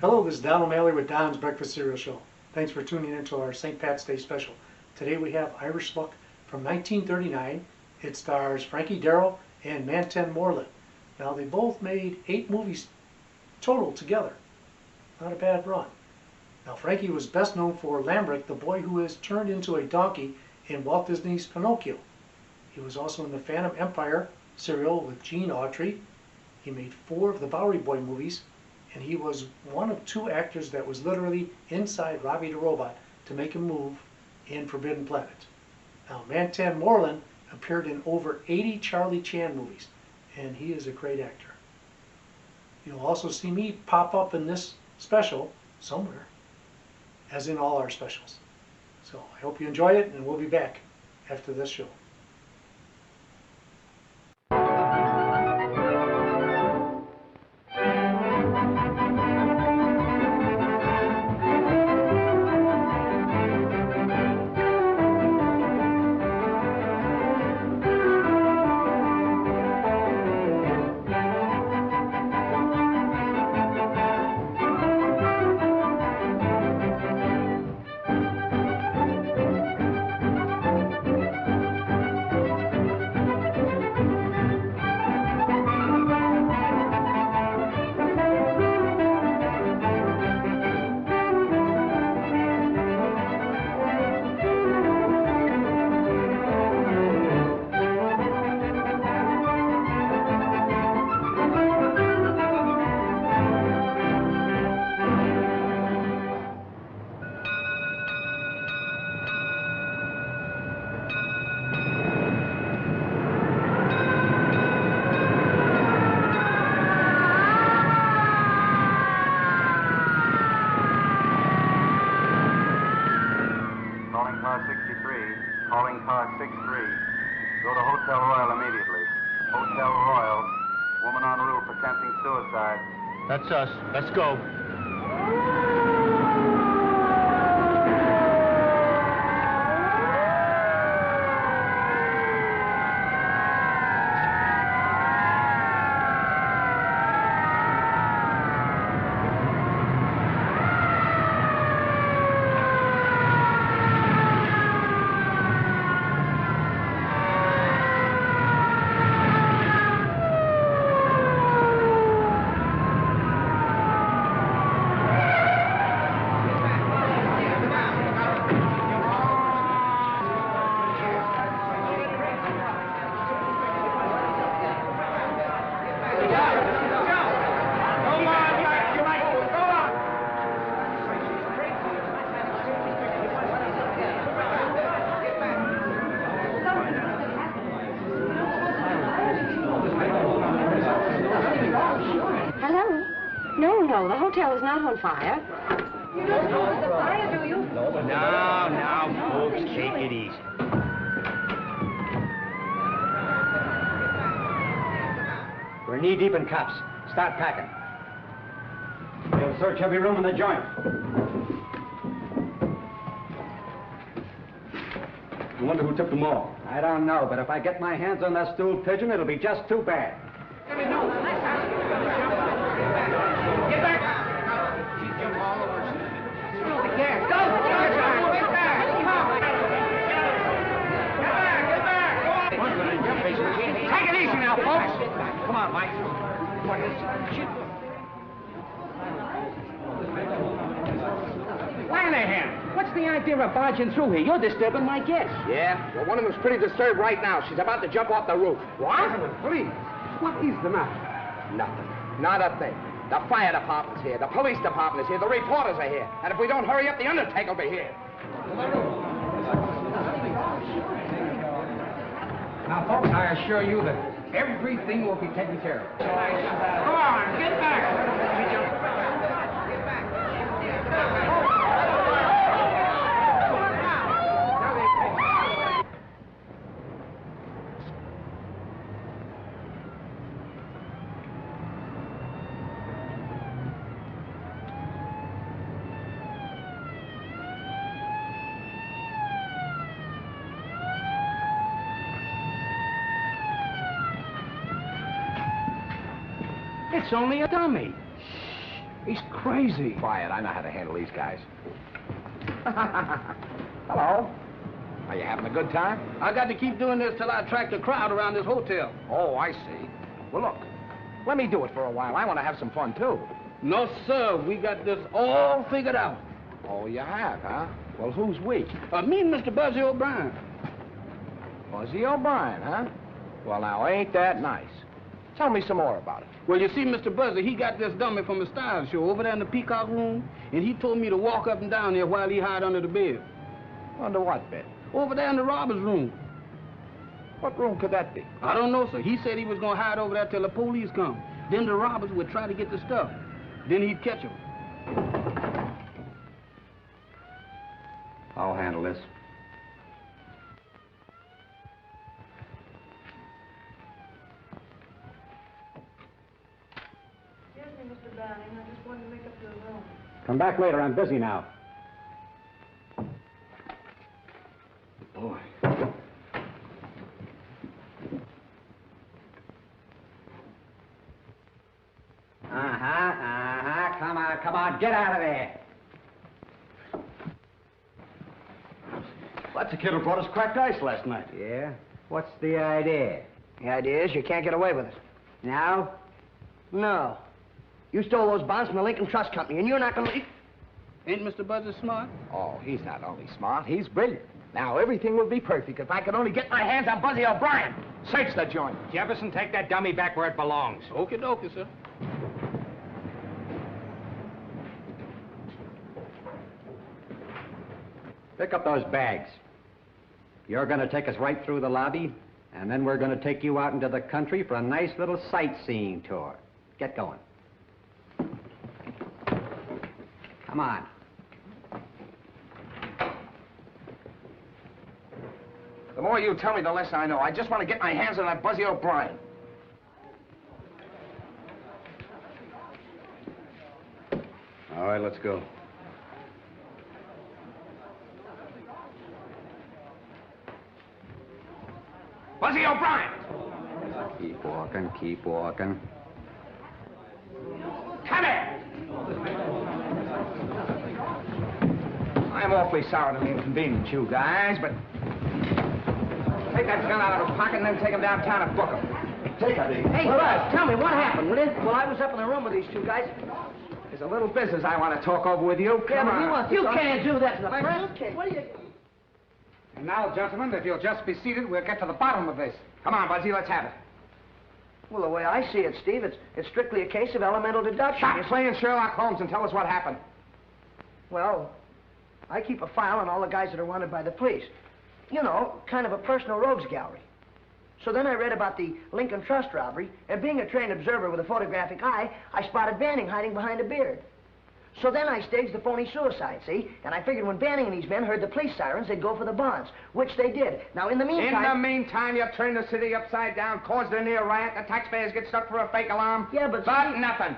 Hello, this is Don O'Malley with Don's Breakfast Cereal Show. Thanks for tuning in to our St. Pat's Day special. Today we have Irish Luck from 1939. It stars Frankie, Darro, and Mantan Moreland. Now they both made 8 movies total together. Not a bad run. Now Frankie was best known for Lambert, the boy who is turned into a donkey in Walt Disney's Pinocchio. He was also in the Phantom Empire serial with Gene Autry. He made 4 of the Bowery Boy movies, and he was one of 2 actors that was literally inside Robbie the Robot to make him move in Forbidden Planet. Now Mantan Moreland appeared in over 80 Charlie Chan movies, and he is a great actor. You'll also see me pop up in this special somewhere, as in all our specials. So I hope you enjoy it, and we'll be back after this show. Calling car 63. Go to Hotel Royal immediately. Hotel Royal. Woman en route attempting suicide. That's us. Let's go. No, the hotel is not on fire. You don't know it's a fire, do you? Now, folks, take it easy. We're knee-deep in cops. Start packing. We'll search every room in the joint. I wonder who took them all. I don't know, but if I get my hands on that stool pigeon, it'll be just too bad. Get back! She's jumped all over. Spill the gas. Go! Get back! Get back! Take it easy now, folks. Come on, Mike. What is it? Lanahan, what's the idea of barging through here? You're disturbing my guests. Yeah? Well, one of them's pretty disturbed right now. She's about to jump off the roof. What? Please, what is the matter? Nothing. Not a thing. The fire department's here. The police department is here. The reporters are here. And if we don't hurry up, the undertaker will be here. Now, folks, I assure you that everything will be taken care of. Come on, get back. It's only a dummy. He's crazy. Quiet, I know how to handle these guys. Hello. Are you having a good time? I got to keep doing this till I attract a crowd around this hotel. Oh, I see. Well, look, let me do it for a while. I want to have some fun, too. No, sir. We got this all figured out. Oh, you have, huh? Well, who's we? Me and Mr. Buzzy O'Brien. Buzzy O'Brien, huh? Well, now, ain't that nice? Tell me some more about it. Well, you see, Mr. Buzzy, he got this dummy from the style show over there in the Peacock Room, and he told me to walk up and down there while he hid under the bed. Under what bed? Over there in the robber's room. What room could that be? I don't know, sir. He said he was going to hide over there till the police come. Then the robbers would try to get the stuff. Then he'd catch them. I'll handle this. Excuse me, Mr. Banning. I just wanted to make up your room. Come back later. I'm busy now. Boy. Come on, get out of there. That's the kid who brought us cracked ice last night. Yeah? What's the idea? The idea is you can't get away with it. Now? No. You stole those bonds from the Lincoln Trust Company, and you're not going to... Ain't Mr. Buzzy smart? Oh, he's not only smart, he's brilliant. Now, everything will be perfect if I could only get my hands on Buzzy O'Brien. Search the joint. Jefferson, take that dummy back where it belongs. Okie dokie, sir. Pick up those bags. You're going to take us right through the lobby, and then we're going to take you out into the country for a nice little sightseeing tour. Get going. Come on. The more you tell me, the less I know. I just want to get my hands on that Buzzy O'Brien. All right, let's go. Buzzy O'Brien! Keep walking, keep walking. Come here! I'm awfully sorry to inconvenience you guys, but... Take that gun out of his pocket and then take him downtown and book him. Take it, Hey, Buzz, tell me, what happened, will you? Well, I was up in the room with these two guys. There's a little business I want to talk over with you. Yeah, Come but on. you can't do that to the press. What do you... And now, gentlemen, if you'll just be seated, we'll get to the bottom of this. Come on, Buzzy, let's have it. Well, the way I see it, Steve, it's strictly a case of elemental deduction. Stop playing Sherlock Holmes and tell us what happened. Well, I keep a file on all the guys that are wanted by the police. You know, kind of a personal rogues gallery. So then I read about the Lincoln Trust robbery, and being a trained observer with a photographic eye, I spotted Banning hiding behind a beard. So then I staged the phony suicide, see? And I figured when Banning and these men heard the police sirens, they'd go for the bonds, which they did. Now, in the meantime... In the meantime, you turned the city upside down, caused a near riot, the taxpayers get stuck for a fake alarm. Yeah, but... But Steve... nothing.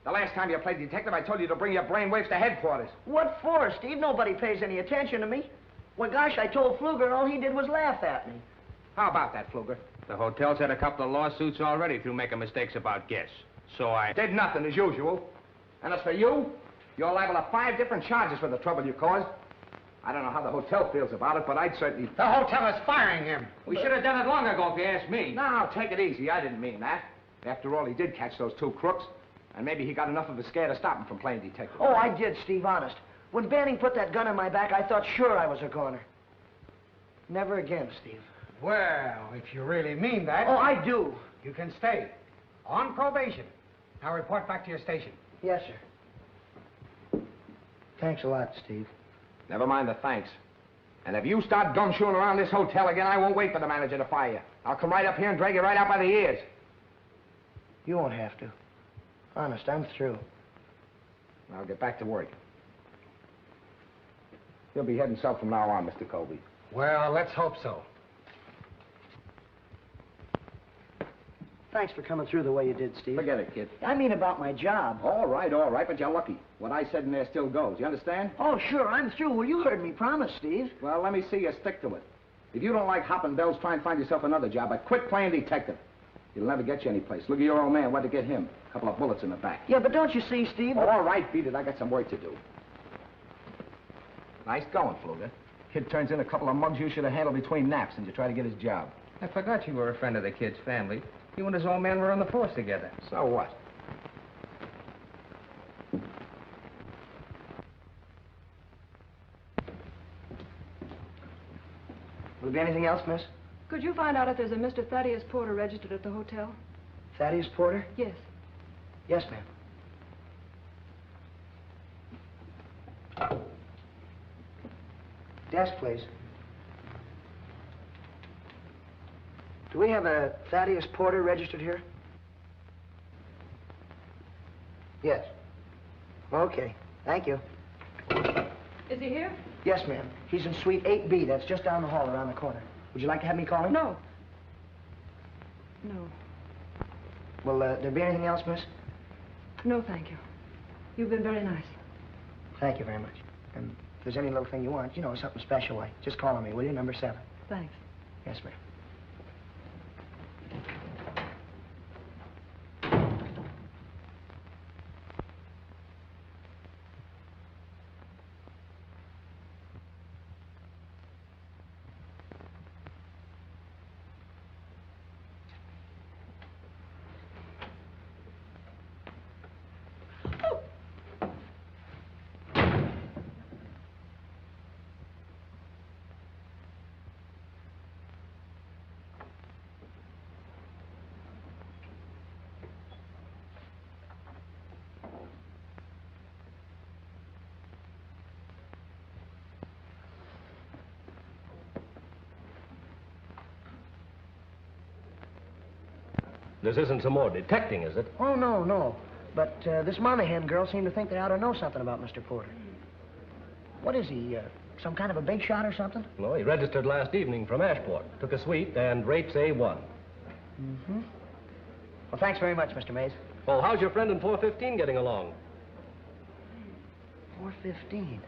The last time you played detective, I told you to bring your brainwaves to headquarters. What for, Steve? Nobody pays any attention to me. Well, gosh, I told Pfluger, and all he did was laugh at me. How about that, Pfluger? The hotel's had a couple of lawsuits already through making mistakes about guests. So I... Did nothing, as usual. And as for you, you're liable to 5 different charges for the trouble you caused. I don't know how the hotel feels about it, but I'd certainly... The hotel is firing him. We should have done it long ago, if you ask me. No, take it easy. I didn't mean that. After all, he did catch those 2 crooks. And maybe he got enough of a scare to stop him from playing detective. Oh, I did, Steve, honest. When Banning put that gun in my back, I thought sure I was a goner. Never again, Steve. Well, if you really mean that... Oh, I do. You can stay. On probation. Now report back to your station. Yes, sir. Thanks a lot, Steve. Never mind the thanks. And if you start gumshoeing around this hotel again, I won't wait for the manager to fire you. I'll come right up here and drag you right out by the ears. You won't have to. Honest, I'm through. I'll get back to work. You'll be heading south from now on, Mr. Colby. Well, let's hope so. Thanks for coming through the way you did, Steve. Forget it, kid. I mean about my job. All right, but you're lucky. What I said in there still goes. You understand? Oh, sure, I'm through. Well, you heard me promise, Steve. Well, let me see you stick to it. If you don't like hopping bells, try and find yourself another job, but quit playing detective. He'll never get you any place. Look at your old man. What'd you get him? A couple of bullets in the back. Yeah, but don't you see, Steve? Oh, all right, beat it. I got some work to do. Nice going, Fluger. Kid turns in a couple of mugs you should have handled between naps, and you try to get his job. I forgot you were a friend of the kid's family. You and his old man were on the force together. So what? Will there be anything else, miss? Could you find out if there's a Mr. Thaddeus Porter registered at the hotel? Thaddeus Porter? Yes. Yes, ma'am. Desk, please. Do we have a Thaddeus Porter registered here? Yes. Okay. Thank you. Is he here? Yes, ma'am. He's in suite 8B. That's just down the hall around the corner. Would you like to have me call him? No. No. Will there be anything else, miss? No, thank you. You've been very nice. Thank you very much. And if there's any little thing you want, you know, something special like, just call on me, will you? Number 7. Thanks. Yes, ma'am. This isn't some more detecting, is it? Oh, no, no. But this Monahan girl seemed to think they ought to know something about Mr. Porter. What is he, some kind of a big shot or something? No, he registered last evening from Ashport. Took a suite and rates A1. Mm-hmm. Well, thanks very much, Mr. Mays. Oh, how's your friend in 415 getting along? 415.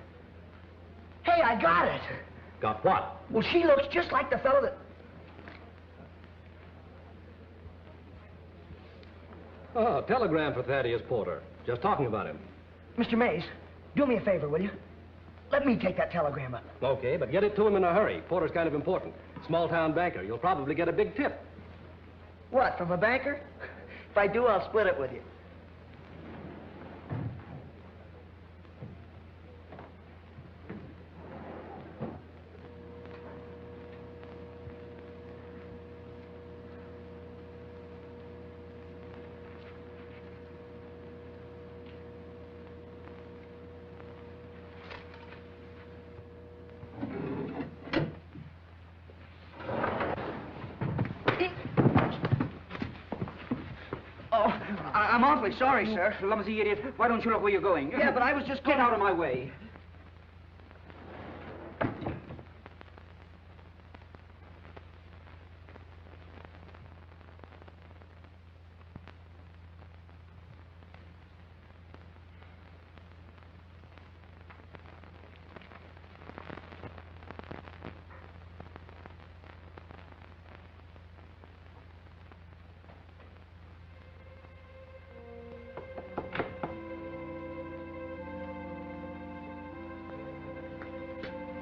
Hey, I got it! Got what? Well, she looks just like the fellow that... Oh, telegram for Thaddeus Porter. Just talking about him. Mr. Mays, do me a favor, will you? Let me take that telegram up. Okay, but get it to him in a hurry. Porter's kind of important. Small-town banker. You'll probably get a big tip. What, from a banker? If I do, I'll split it with you. I'm awfully sorry, sir. Clumsy idiot. Why don't you look where you're going? Yeah, but I was just Get out of my way.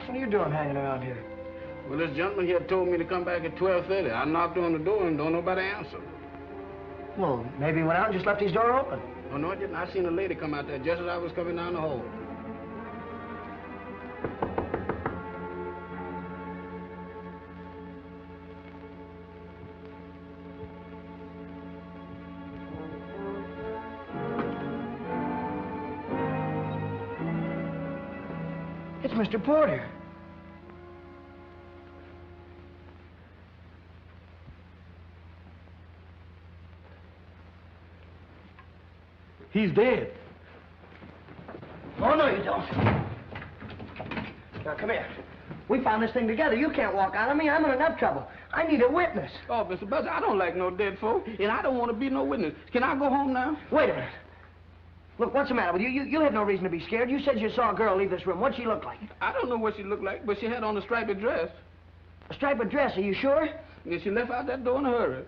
What are you doing hanging around here? Well, this gentleman here told me to come back at 12:30. I knocked on the door and don't nobody answer. Well, maybe he went out and just left his door open. Oh, no, I didn't. I seen a lady come out there just as I was coming down the hall. It's Mr. Porter. He's dead. Oh, no, you don't. Now, come here. We found this thing together. You can't walk out on me. I'm in enough trouble. I need a witness. Oh, Mr. Buster, I don't like no dead folk, and I don't want to be no witness. Can I go home now? Wait a minute. Look, what's the matter with you? You have no reason to be scared. You said you saw a girl leave this room. What'd she look like? I don't know what she looked like, but she had on a striped dress. A striped dress, are you sure? And she left out that door in a hurry.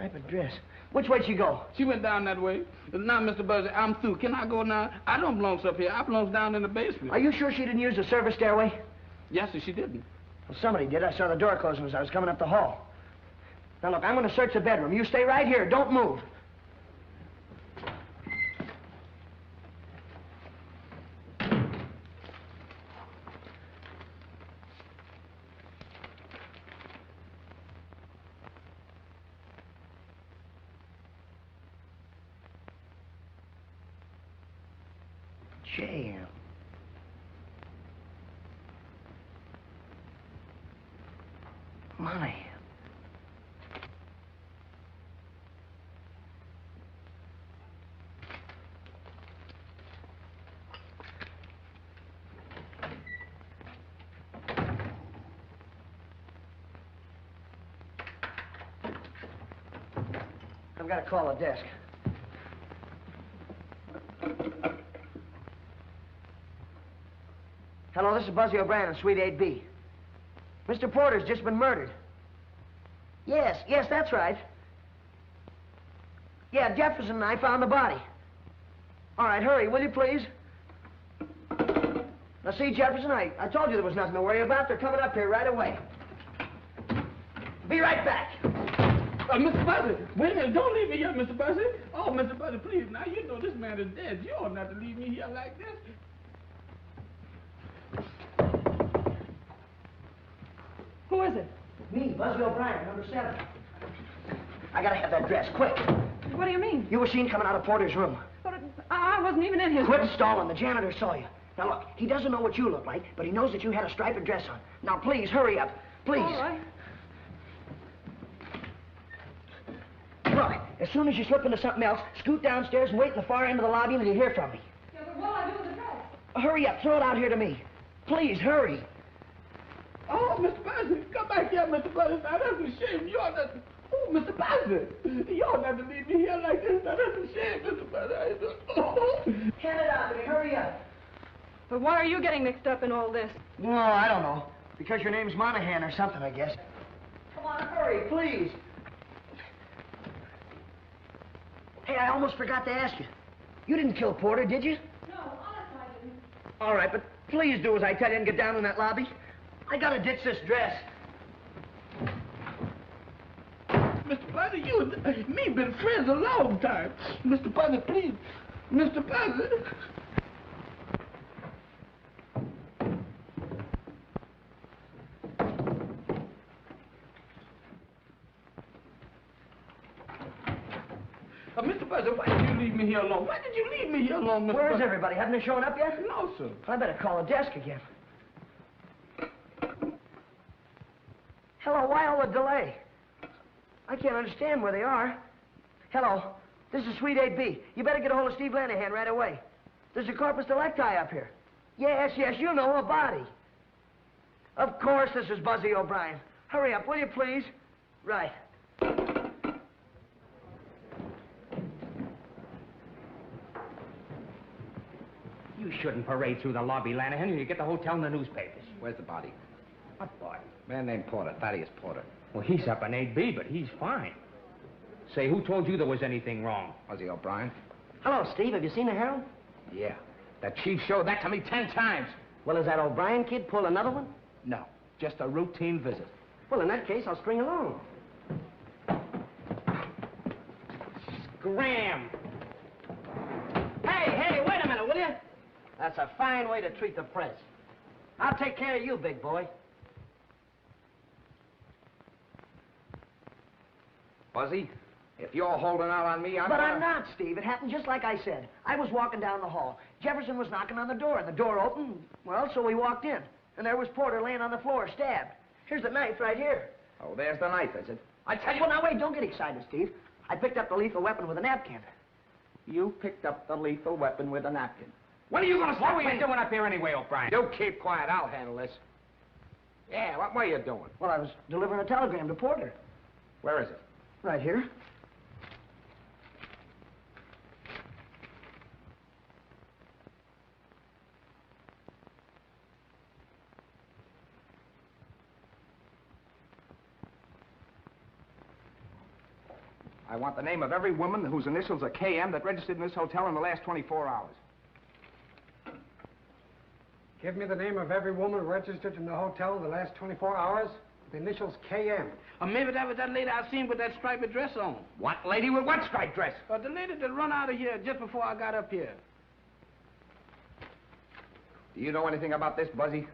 Striped dress. Which way'd she go? She went down that way. Now, Mr. Buzzy, I'm through. Can I go now? I don't belong up here. I belongs down in the basement. Are you sure she didn't use the service stairway? Yes, sir, she didn't. Well, somebody did. I saw the door closing as I was coming up the hall. Now, look, I'm going to search the bedroom. You stay right here. Don't move. Jam. Money. I've got to call the desk. Hello, this is Buzzy O'Brien in Suite 8B. Mr. Porter's just been murdered. Yes, that's right. Yeah, Jefferson and I found the body. All right, hurry, will you please? Now, see, Jefferson, I told you there was nothing to worry about. They're coming up here right away. Be right back. Mr. Buzzy, wait a minute. Don't leave me here, Mr. Buzzy. Oh, Mr. Buzzy, please. Now, you know this man is dead. You ought not to leave me here like this. Who is it? Me, Buzzy O'Brien, number 7. I gotta have that dress, quick. What do you mean? You were seen coming out of Porter's room. But I wasn't even in his Quit room. stalling. The janitor saw you. Now, look, he doesn't know what you look like, but he knows that you had a striped dress on. Now, please, hurry up. Please. All right. Look, as soon as you slip into something else, scoot downstairs and wait in the far end of the lobby until you hear from me. Yeah, but what'll I do with the dress? Hurry up. Throw it out here to me. Please, hurry. Oh, Mr. Buzzy, come back here, Mr. Buzzy. Now, that's a shame. You ought not... Oh, Mr. Buzzy, you ought not to leave me here like this. Now, that's a shame, Mr. Buzzy. Oh. Hand it out to me. Hurry up. But why are you getting mixed up in all this? No, I don't know. Because your name's Monahan or something, I guess. Come on, hurry, please. Hey, I almost forgot to ask you. You didn't kill Porter, did you? No, honest I didn't. All right, but please do as I tell you and get down in that lobby. I gotta ditch this dress. Mr. Buzzy, you and me been friends a long time. Mr. Buzzy, please. Mr. Buzzy. Mr. Buzzy, why did you leave me here alone? Why did you leave me here alone, Mr. Where's Buzzy? everybody? Haven't they shown up yet? No, sir. I better call the desk again. Hello, why all the delay? I can't understand where they are. Hello, this is Suite 8B. You better get a hold of Steve Lanahan right away. There's a corpus delicti up here. Yes, you know, a body. Of course, this is Buzzy O'Brien. Hurry up, will you, please? Right. You shouldn't parade through the lobby, Lanahan. You get the hotel in the newspapers. Where's the body? What body? Man named Porter, Thaddeus Porter. Well, he's up in 8B, but he's fine. Say, who told you there was anything wrong? Buzzy O'Brien? Hello, Steve. Have you seen the Herald? Yeah. The chief showed that to me 10 times. Well, has that O'Brien kid pulled another one? No, just a routine visit. Well, in that case, I'll string along. Graham! Hey, wait a minute, will you? That's a fine way to treat the press. I'll take care of you, big boy. Buzzy, if you're holding out on me, But I'm not, Steve. It happened just like I said. I was walking down the hall. Jefferson was knocking on the door, and the door opened. Well, so we walked in. And there was Porter laying on the floor, stabbed. Here's the knife right here. Oh, there's the knife, is it? I tell you... Well, now, wait, don't get excited, Steve. I picked up the lethal weapon with a napkin. You picked up the lethal weapon with a napkin. When are you going to stop What were me? you doing up here anyway, O'Brien? You keep quiet. I'll handle this. Yeah, what were you doing? Well, I was delivering a telegram to Porter. Where is it? Right here. I want the name of every woman whose initials are KM that registered in this hotel in the last 24 hours. Give me the name of every woman registered in the hotel in the last 24 hours. The initials KM. Or maybe that was that lady I seen with that striped dress on. What lady with what striped dress? The lady that run out of here just before I got up here. Do you know anything about this, Buzzy?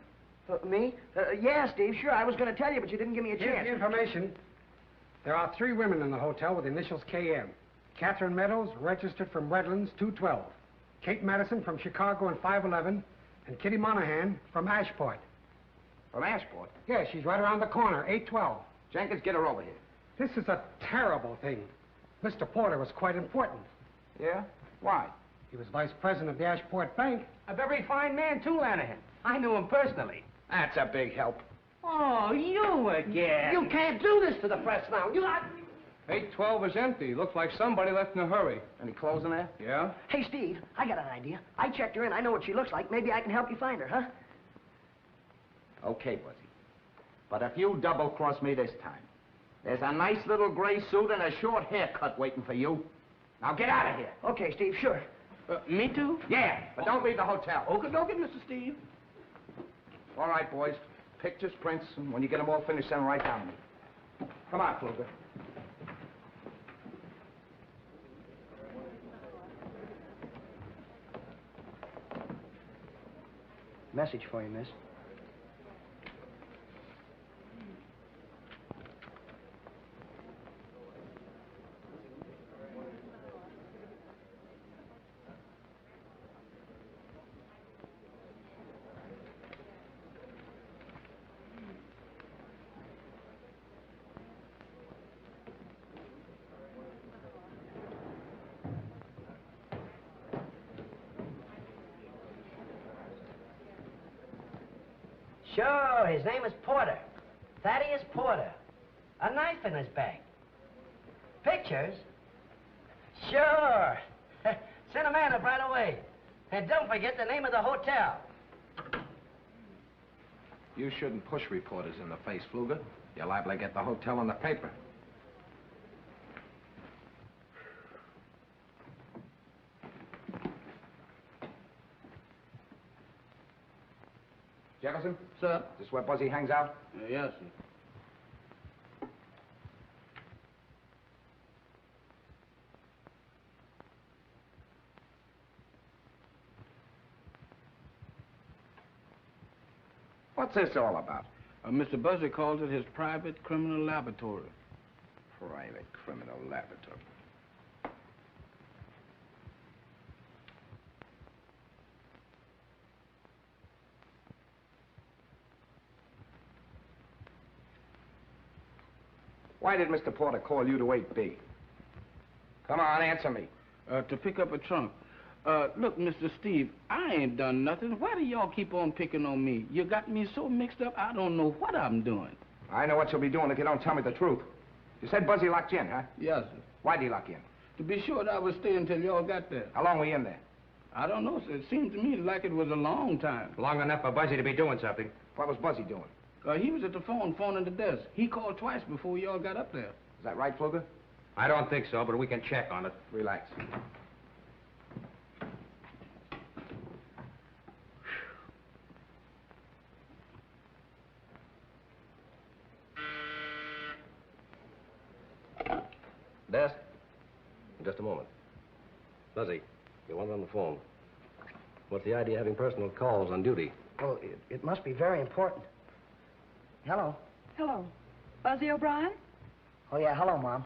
Me? Yeah, Steve, sure. I was going to tell you, but you didn't give me a Here's chance. the information. There are 3 women in the hotel with the initials KM. Catherine Meadows, registered from Redlands, 212. Kate Madison from Chicago and 511. And Kitty Monahan from Ashport. From Ashport? Yeah, she's right around the corner, 812. Jenkins, get her over here. This is a terrible thing. Mr. Porter was quite important. Yeah? Why? He was vice president of the Ashport Bank. A very fine man, too, Lanahan. I knew him personally. That's a big help. Oh, you again. You can't do this to the press now. You... 812 is empty. Looks like somebody left in a hurry. Any clothes in there? Yeah? Hey, Steve, I got an idea. I checked her in. I know what she looks like. Maybe I can help you find her, huh? Okay, Buzzy. But if you double-cross me this time, there's a nice little gray suit and a short haircut waiting for you. Now get out of here. Okay, Steve, sure. Me too? Yeah, but don't leave the hotel. Okay, Mr. Steve. All right, boys. Pictures, prints, and when you get them all finished, send them right down to me. Come on, Fluger. Message for you, miss. Sure, his name is Porter. Thaddeus Porter. A knife in his bag. Pictures? Sure. Send a man up right away. And don't forget the name of the hotel. You shouldn't push reporters in the face, Fluger. You're liable to get the hotel in the paper. Jefferson? Sir? Is this where Buzzy hangs out? Yes, sir. What's this all about? Mr. Buzzy calls it his private criminal laboratory. Private criminal laboratory. Why did Mr. Porter call you to 8B? Come on, answer me. To pick up a trunk. Look, Mr. Steve, I ain't done nothing. Why do y'all keep on picking on me? You got me so mixed up, I don't know what I'm doing. I know what you'll be doing if you don't tell me the truth. You said Buzzy locked you in, huh? Yes, sir. Why'd he lock you in? To be sure that I would stay until y'all got there. How long were you in there? I don't know, sir. It seemed to me like it was a long time. Long enough for Buzzy to be doing something. What was Buzzy doing? He was at the phoning the desk. He called twice before y'all got up there. Is that right, Fluger? I don't think so, but we can check on it. Relax. Desk? Just a moment. Buzzy, you want on the phone. What's the idea of having personal calls on duty? Well, it must be very important. Hello. Hello. Buzzy O'Brien? Oh, yeah, hello, Mom.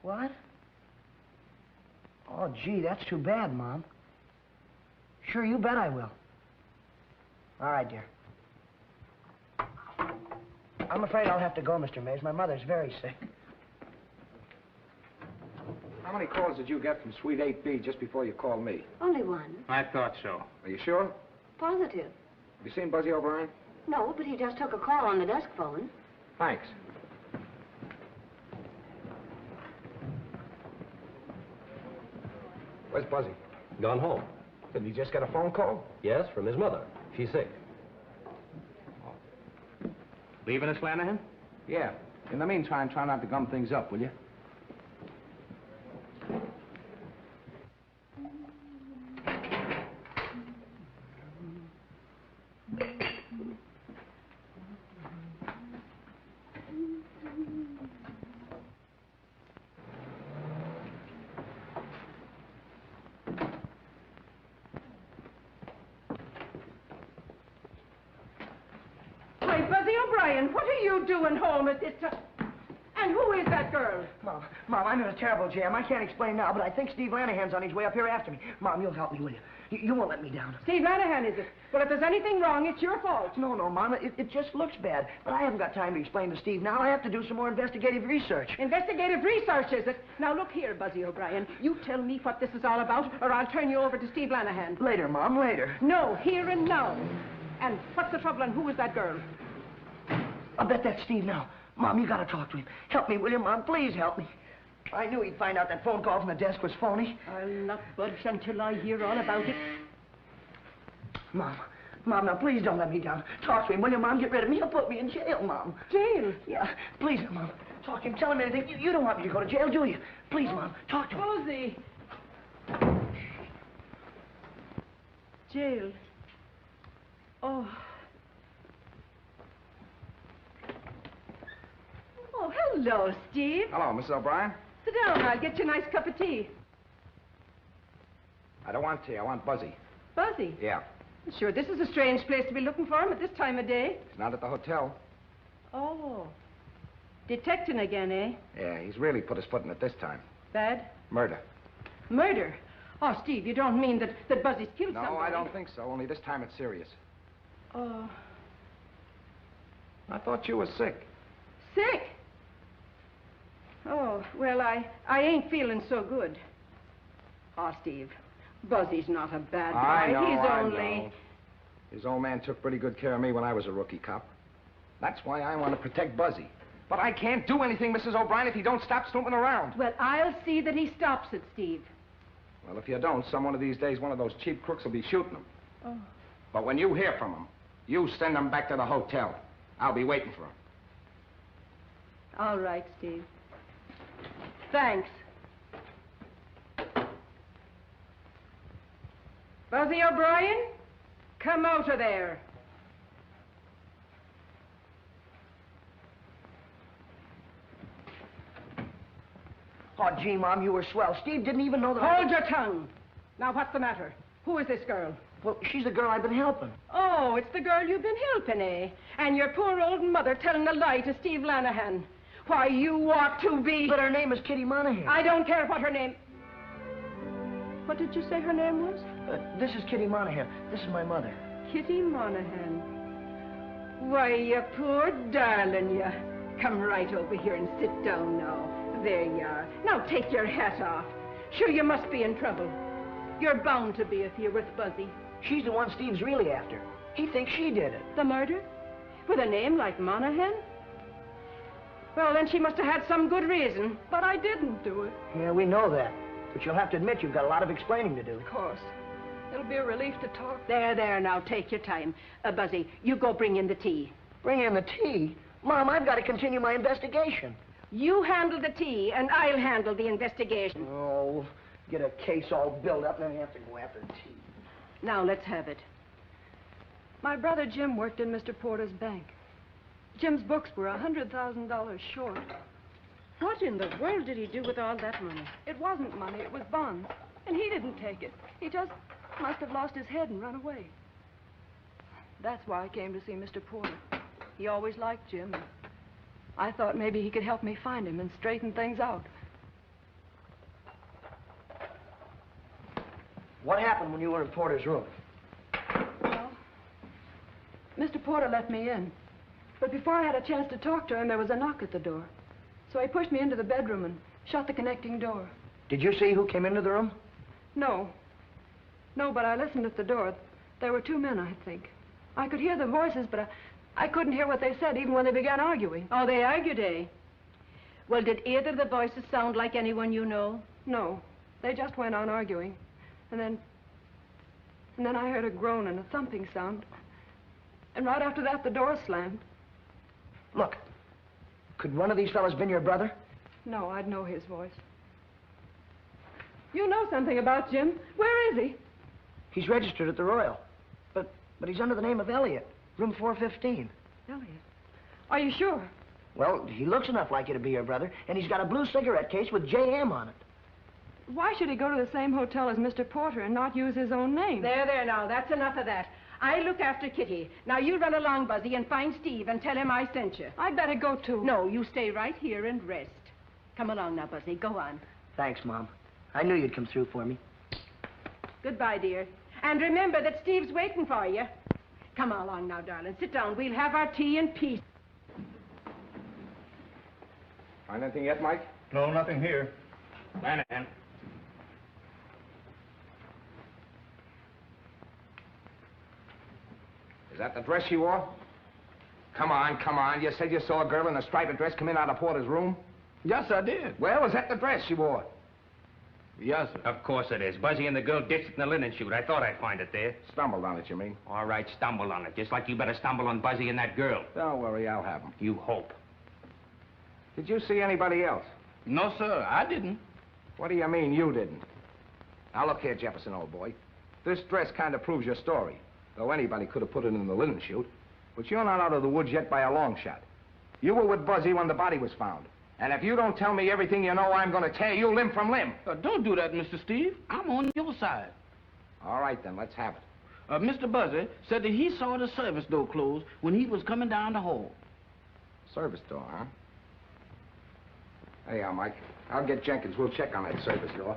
What? Oh, gee, that's too bad, Mom. Sure, you bet I will. All right, dear. I'm afraid I'll have to go, Mr. Mays. My mother's very sick. How many calls did you get from Suite 8B just before you called me? Only one. I thought so. Are you sure? Positive. Have you seen Buzzy O'Brien? No, but he just took a call on the desk phone. Thanks. Where's Buzzy? Gone home. Did he just get a phone call? Yes, from his mother. She's sick. Leaving us, Lanahan? Yeah. In the meantime, try not to gum things up, will you? Why, Buzzy O'Brien, what are you doing home at this time? And who is that girl? Mom, I'm in a terrible jam. I can't explain now, but I think Steve Lanahan's on his way up here after me. Mom, you'll help me, will you? You won't let me down. Steve Lanahan, is it? Well, if there's anything wrong, it's your fault. No, Mom, it just looks bad. But I haven't got time to explain to Steve now. I have to do some more investigative research. Investigative research, is it? Now, look here, Buzzy O'Brien. You tell me what this is all about, or I'll turn you over to Steve Lanahan. Later, Mom, later. No, here and now. And what's the trouble, and who is that girl? I'll bet that's Steve now. Mom, you gotta talk to him. Help me, will you, Mom? Please help me. I knew he'd find out that phone call from the desk was phony. I'll not budge until I hear all about it. Mom, now please don't let me down. Talk to him, will you, Mom? Get rid of me. He'll put me in jail, Mom. Jail? Yeah, please, Mom. Talk to him. Tell him anything. You don't want me to go to jail, do you? Please, Mom. Talk to him. Rosie. Jail. Oh. Oh, hello, Steve. Hello, Mrs. O'Brien. Sit down. I'll get you a nice cup of tea. I don't want tea. I want Buzzy. Buzzy? Yeah. Sure, this is a strange place to be looking for him at this time of day. He's not at the hotel. Oh. Detecting again, eh? Yeah, he's really put his foot in it this time. Bad? Murder. Murder? Oh, Steve, you don't mean that Buzzy's killed somebody? No, I don't think so. Only this time it's serious. Oh. I thought you were sick. Sick? Oh, well, I ain't feeling so good. Oh, Steve, Buzzy's not a bad guy. I He's only... know. His old man took pretty good care of me when I was a rookie cop. That's why I want to protect Buzzy. But I can't do anything, Mrs. O'Brien, if he don't stop snooping around. Well, I'll see that he stops it, Steve. Well, if you don't, some one of these days, one of those cheap crooks will be shooting him. Oh. But when you hear from him, you send him back to the hotel. I'll be waiting for him. All right, Steve. Thanks. Buzzy O'Brien, come out of there. Oh, gee, Mom, you were swell. Steve didn't even know that Hold your tongue. Now, what's the matter? Who is this girl? Well, she's the girl I've been helping. Oh, it's the girl you've been helping, eh? And your poor old mother telling a lie to Steve Lanahan. Why, you ought to be... But her name is Kitty Monahan. I don't care what her name... What did you say her name was? This is Kitty Monahan. This is my mother. Kitty Monahan. Why, you poor darling, you. Come right over here and sit down now. There you are. Now take your hat off. Sure, you must be in trouble. You're bound to be if you're with Buzzy. She's the one Steve's really after. He thinks she did it. The murder? With a name like Monahan? Well, then she must have had some good reason. But I didn't do it. Yeah, we know that. But you'll have to admit you've got a lot of explaining to do. Of course. It'll be a relief to talk. There, now, take your time. Buzzy, you go bring in the tea. Bring in the tea? Mom, I've got to continue my investigation. You handle the tea, and I'll handle the investigation. Oh, get a case all built up, and then you have to go after tea. Now, let's have it. My brother Jim worked in Mr. Porter's bank. Jim's books were $100,000 short. What in the world did he do with all that money? It wasn't money, it was bonds. And he didn't take it. He just must have lost his head and run away. That's why I came to see Mr. Porter. He always liked Jim. I thought maybe he could help me find him and straighten things out. What happened when you were in Porter's room? Well, Mr. Porter let me in. But before I had a chance to talk to him, there was a knock at the door. So he pushed me into the bedroom and shut the connecting door. Did you see who came into the room? No, but I listened at the door. There were two men, I think. I could hear the voices, but I couldn't hear what they said, even when they began arguing. Oh, they argued, eh? Well, did either of the voices sound like anyone you know? No, they just went on arguing. And then I heard a groan and a thumping sound. And right after that, the door slammed. Look, Could one of these fellas been your brother? No, I'd know his voice. You know something about Jim. Where is he? He's registered at the Royal. But he's under the name of Elliot, room 415. Elliot. Are you sure? Well, he looks enough like you to be your brother, and he's got a blue cigarette case with J.M. on it. Why should he go to the same hotel as Mr. Porter and not use his own name? There, now. That's enough of that. I look after Kitty. Now you run along, Buzzy, and find Steve and tell him I sent you. I'd better go, too. No, you stay right here and rest. Come along now, Buzzy. Go on. Thanks, Mom. I knew you'd come through for me. Goodbye, dear. And remember that Steve's waiting for you. Come along now, darling. Sit down. We'll have our tea in peace. Find anything yet, Mike? No, nothing here. Mantan. Is that the dress she wore? Come on. You said you saw a girl in a striped dress come in out of Porter's room? Yes, I did. Well, is that the dress she wore? Yes, sir. Of course it is. Buzzy and the girl ditched it in the linen chute. I thought I'd find it there. Stumbled on it, you mean? All right, stumble on it. Just like you better stumble on Buzzy and that girl. Don't worry, I'll have them. You hope. Did you see anybody else? No, sir, I didn't. What do you mean you didn't? Now, look here, Jefferson, old boy. This dress kind of proves your story. Though anybody could have put it in the linen chute. But you're not out of the woods yet by a long shot. You were with Buzzy when the body was found. And if you don't tell me everything you know, I'm going to tear you limb from limb. Don't do that, Mr. Steve. I'm on your side. All right, then, let's have it. Mr. Buzzy said that he saw the service door closed when he was coming down the hall. Service door, huh? There you are, Mike. I'll get Jenkins. We'll check on that service door.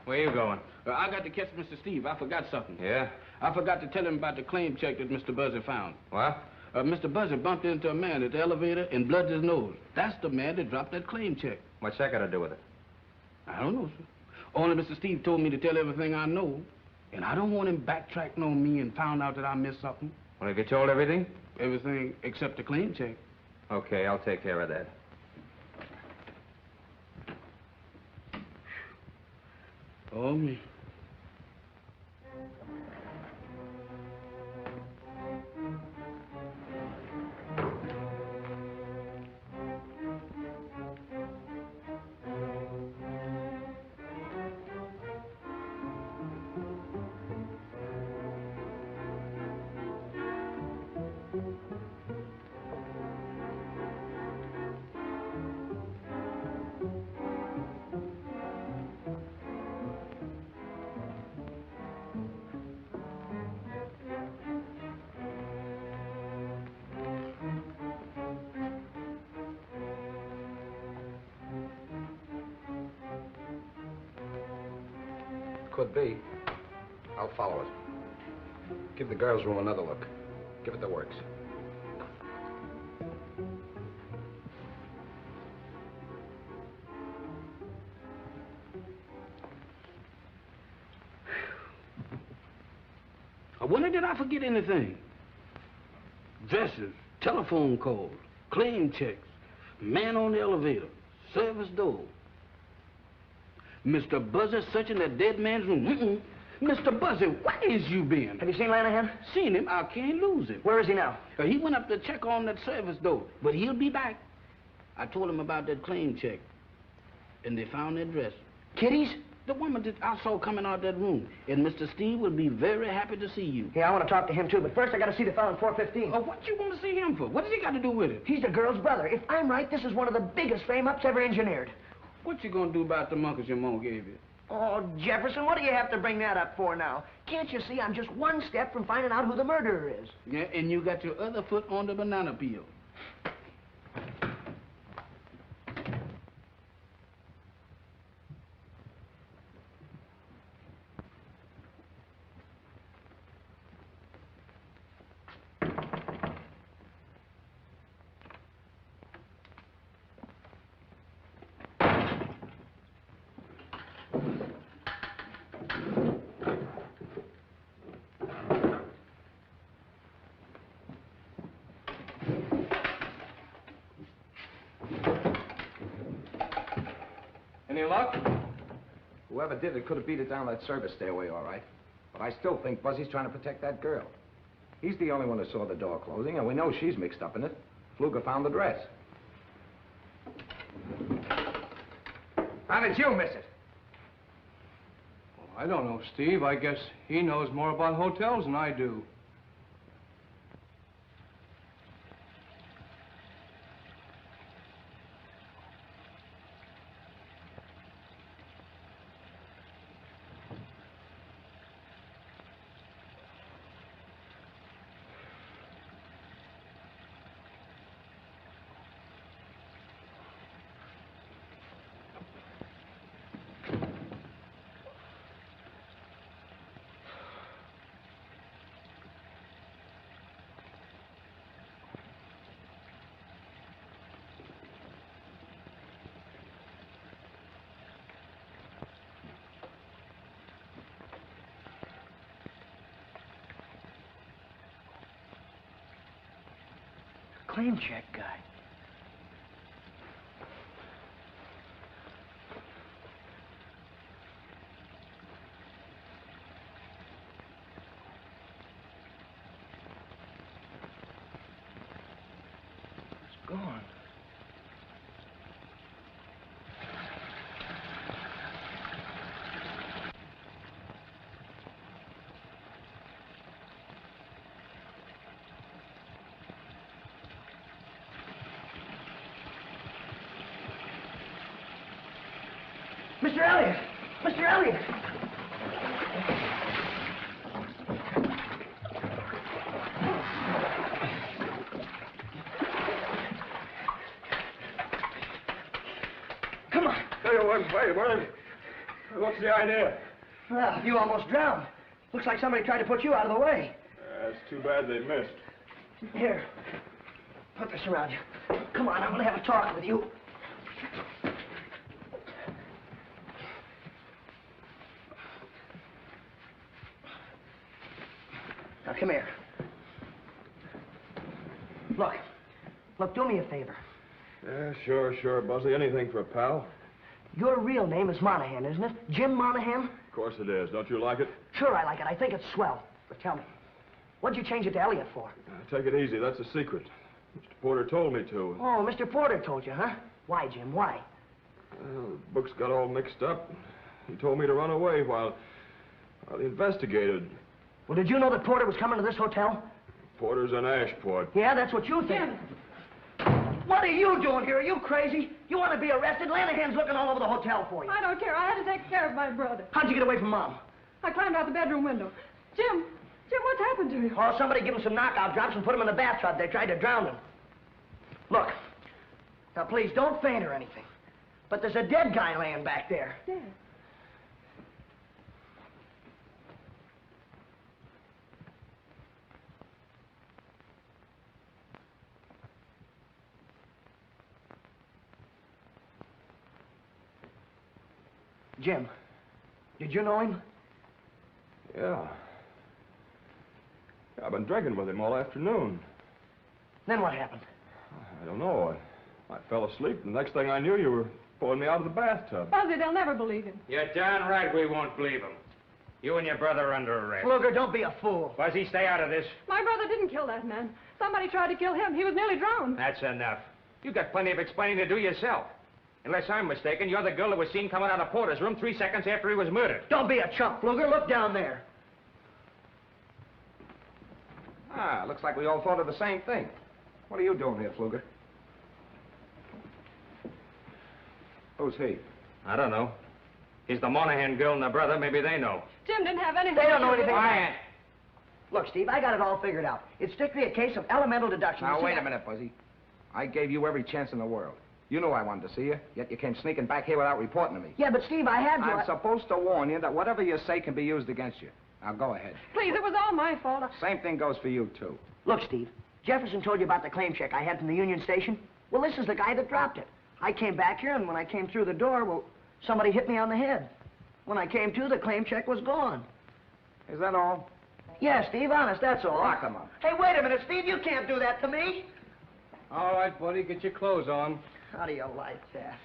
Where you going? I got to catch Mr. Steve. I forgot something. Yeah? I forgot to tell him about the claim check that Mr. Buzzy found. What? Mr. Buzzy bumped into a man at the elevator and blooded his nose. That's the man that dropped that claim check. What's that got to do with it? I don't know, sir. Only Mr. Steve told me to tell everything I know. And I don't want him backtracking on me and found out that I missed something. Well, have you told everything? Everything except the claim check. Okay, I'll take care of that. Oh, me. Could be. I'll follow it. Give the girls' room another look. Give it the works. I wonder did I forget anything? Dresses, telephone calls, claim checks, man on the elevator, service door. Mr. Buzzy searching that dead man's room. Mr. Buzzy, where is you been? Have you seen Lanahan? Seen him. I can't lose him. Where is he now? He went up to check on that service door, but he'll be back. I told him about that claim check, and they found that dress. Kitty's? The woman that I saw coming out that room. And Mr. Steve will be very happy to see you. Yeah, I want to talk to him, too, but first I got to see the fellow in 415. Oh, what you want to see him for? What has he got to do with it? He's the girl's brother. If I'm right, this is one of the biggest frame-ups ever engineered. What you gonna do about the monkeys your mom gave you? Oh, Jefferson, what do you have to bring that up for now? Can't you see I'm just one step from finding out who the murderer is? Yeah, and you got your other foot on the banana peel. Any luck? Whoever did it could have beat it down that service stairway, all right. But I still think Buzzy's trying to protect that girl. He's the only one who saw the door closing, and we know she's mixed up in it. Fluger found the dress. How did you miss it? Well, I don't know, Steve. I guess he knows more about hotels than I do. Claim check guy. It's gone. Mr. Elliot! Mr. Elliot! Come on. Hey, wait. What's the idea? Well, you almost drowned. Looks like somebody tried to put you out of the way. It's too bad they missed. Here, put this around you. Come on, I'm gonna have a talk with you. Now, come here. Look, do me a favor. Yeah, sure, Buzzy. Anything for a pal. Your real name is Monahan, isn't it? Jim Monahan? Of course it is. Don't you like it? Sure, I like it. I think it's swell. But tell me, what'd you change it to Elliot for? Take it easy. That's a secret. Mr. Porter told me to. Oh, Mr. Porter told you, huh? Why, Jim? Why? Well, the books got all mixed up. He told me to run away while he investigated. Well, did you know that Porter was coming to this hotel? Porter's in Ashport. Yeah, that's what you think. Jim! What are you doing here? Are you crazy? You want to be arrested? Lanahan's looking all over the hotel for you. I don't care. I had to take care of my brother. How'd you get away from Mom? I climbed out the bedroom window. Jim, what's happened to you? Oh, somebody gave him some knockout drops and put him in the bathtub. They tried to drown him. Look, now please don't faint or anything. But there's a dead guy laying back there. Dead? Jim, did you know him? Yeah. I've been drinking with him all afternoon. Then what happened? I don't know. I fell asleep, and the next thing I knew, you were pulling me out of the bathtub. Fuzzy, they'll never believe him. You're darn right we won't believe him. You and your brother are under arrest. Fluger, don't be a fool. Fuzzy, stay out of this. My brother didn't kill that man. Somebody tried to kill him. He was nearly drowned. That's enough. You got plenty of explaining to do yourself. Unless I'm mistaken, you're the girl that was seen coming out of Porter's room 3 seconds after he was murdered. Don't be a chump, Fluger. Look down there. Ah, looks like we all thought of the same thing. What are you doing here, Fluger? Who's he? I don't know. He's the Monahan girl and her brother. Maybe they know. Jim didn't have anything. They don't know to do anything. with it. Quiet. Look, Steve, I got it all figured out. It's strictly a case of elemental deduction. Now, You see, wait a minute, Buzzy. I gave you every chance in the world. You knew I wanted to see you, yet you came sneaking back here without reporting to me. Yeah, but Steve, I had to. I'm supposed to warn you that whatever you say can be used against you. Now, go ahead. Please, it was all my fault. Same thing goes for you, too. Look, Steve, Jefferson told you about the claim check I had from the Union Station. Well, this is the guy that dropped it. I came back here, and when I came through the door, well, somebody hit me on the head. When I came to, the claim check was gone. Is that all? Yeah, Steve, honest, that's all. Lock him up. Hey, wait a minute, Steve, you can't do that to me. All right, buddy, get your clothes on. How do you like that?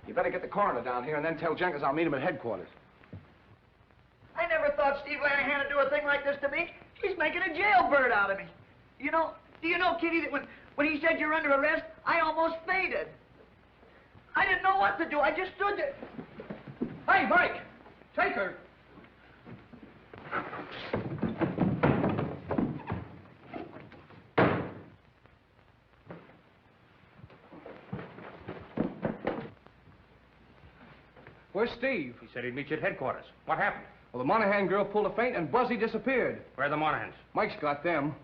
You better get the coroner down here and then tell Jenkins I'll meet him at headquarters. I never thought Steve Lanahan would do a thing like this to me. He's making a jailbird out of me. Do you know, Kitty, that when he said you're under arrest, I almost fainted. I didn't know what to do. I just stood there. Hey, Mike! Take her! Where's Steve? He said he'd meet you at headquarters. What happened? Well, the Monahan girl pulled a feint and Buzzy disappeared. Where are the Monahans? Mike's got them.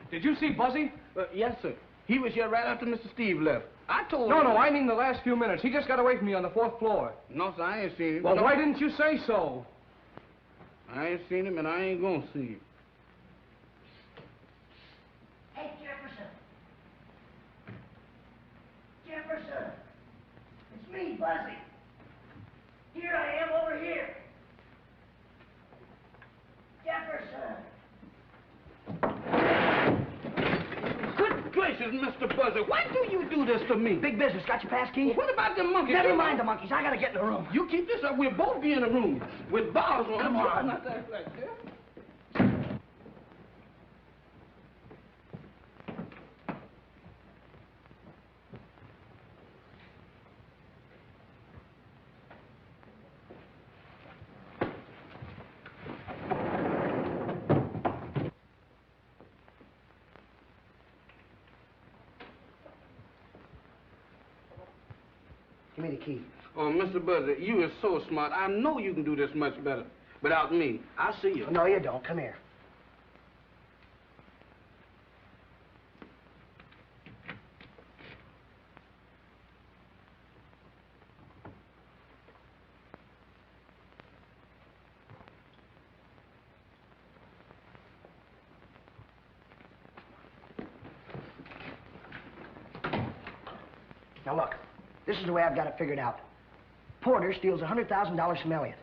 Did you see Buzzy? Yes, sir. He was here right after Mr. Steve left. I told him... No, I mean the last few minutes. He just got away from me on the 4th floor. No, sir, I ain't seen him. Well, No. why didn't you say so? I ain't seen him, and I ain't gonna see him. Hey, Jefferson. Jefferson. It's me, Buzzy. Here I am over here. Jefferson. Good gracious, Mr. Buzzer, why do you do this to me? Big business. Got your pass key? Well, what about the monkeys? Never mind the monkeys. I gotta get in the room. You keep this up, we'll both be in a room with bars on. Come on. Not that like that. Give me the key. Oh, Mr. Buzzer, you is so smart. I know you can do this much better without me. I'll see you. No, you don't. Come here. Now, look. This is the way I've got it figured out. Porter steals $100,000 from Elliot.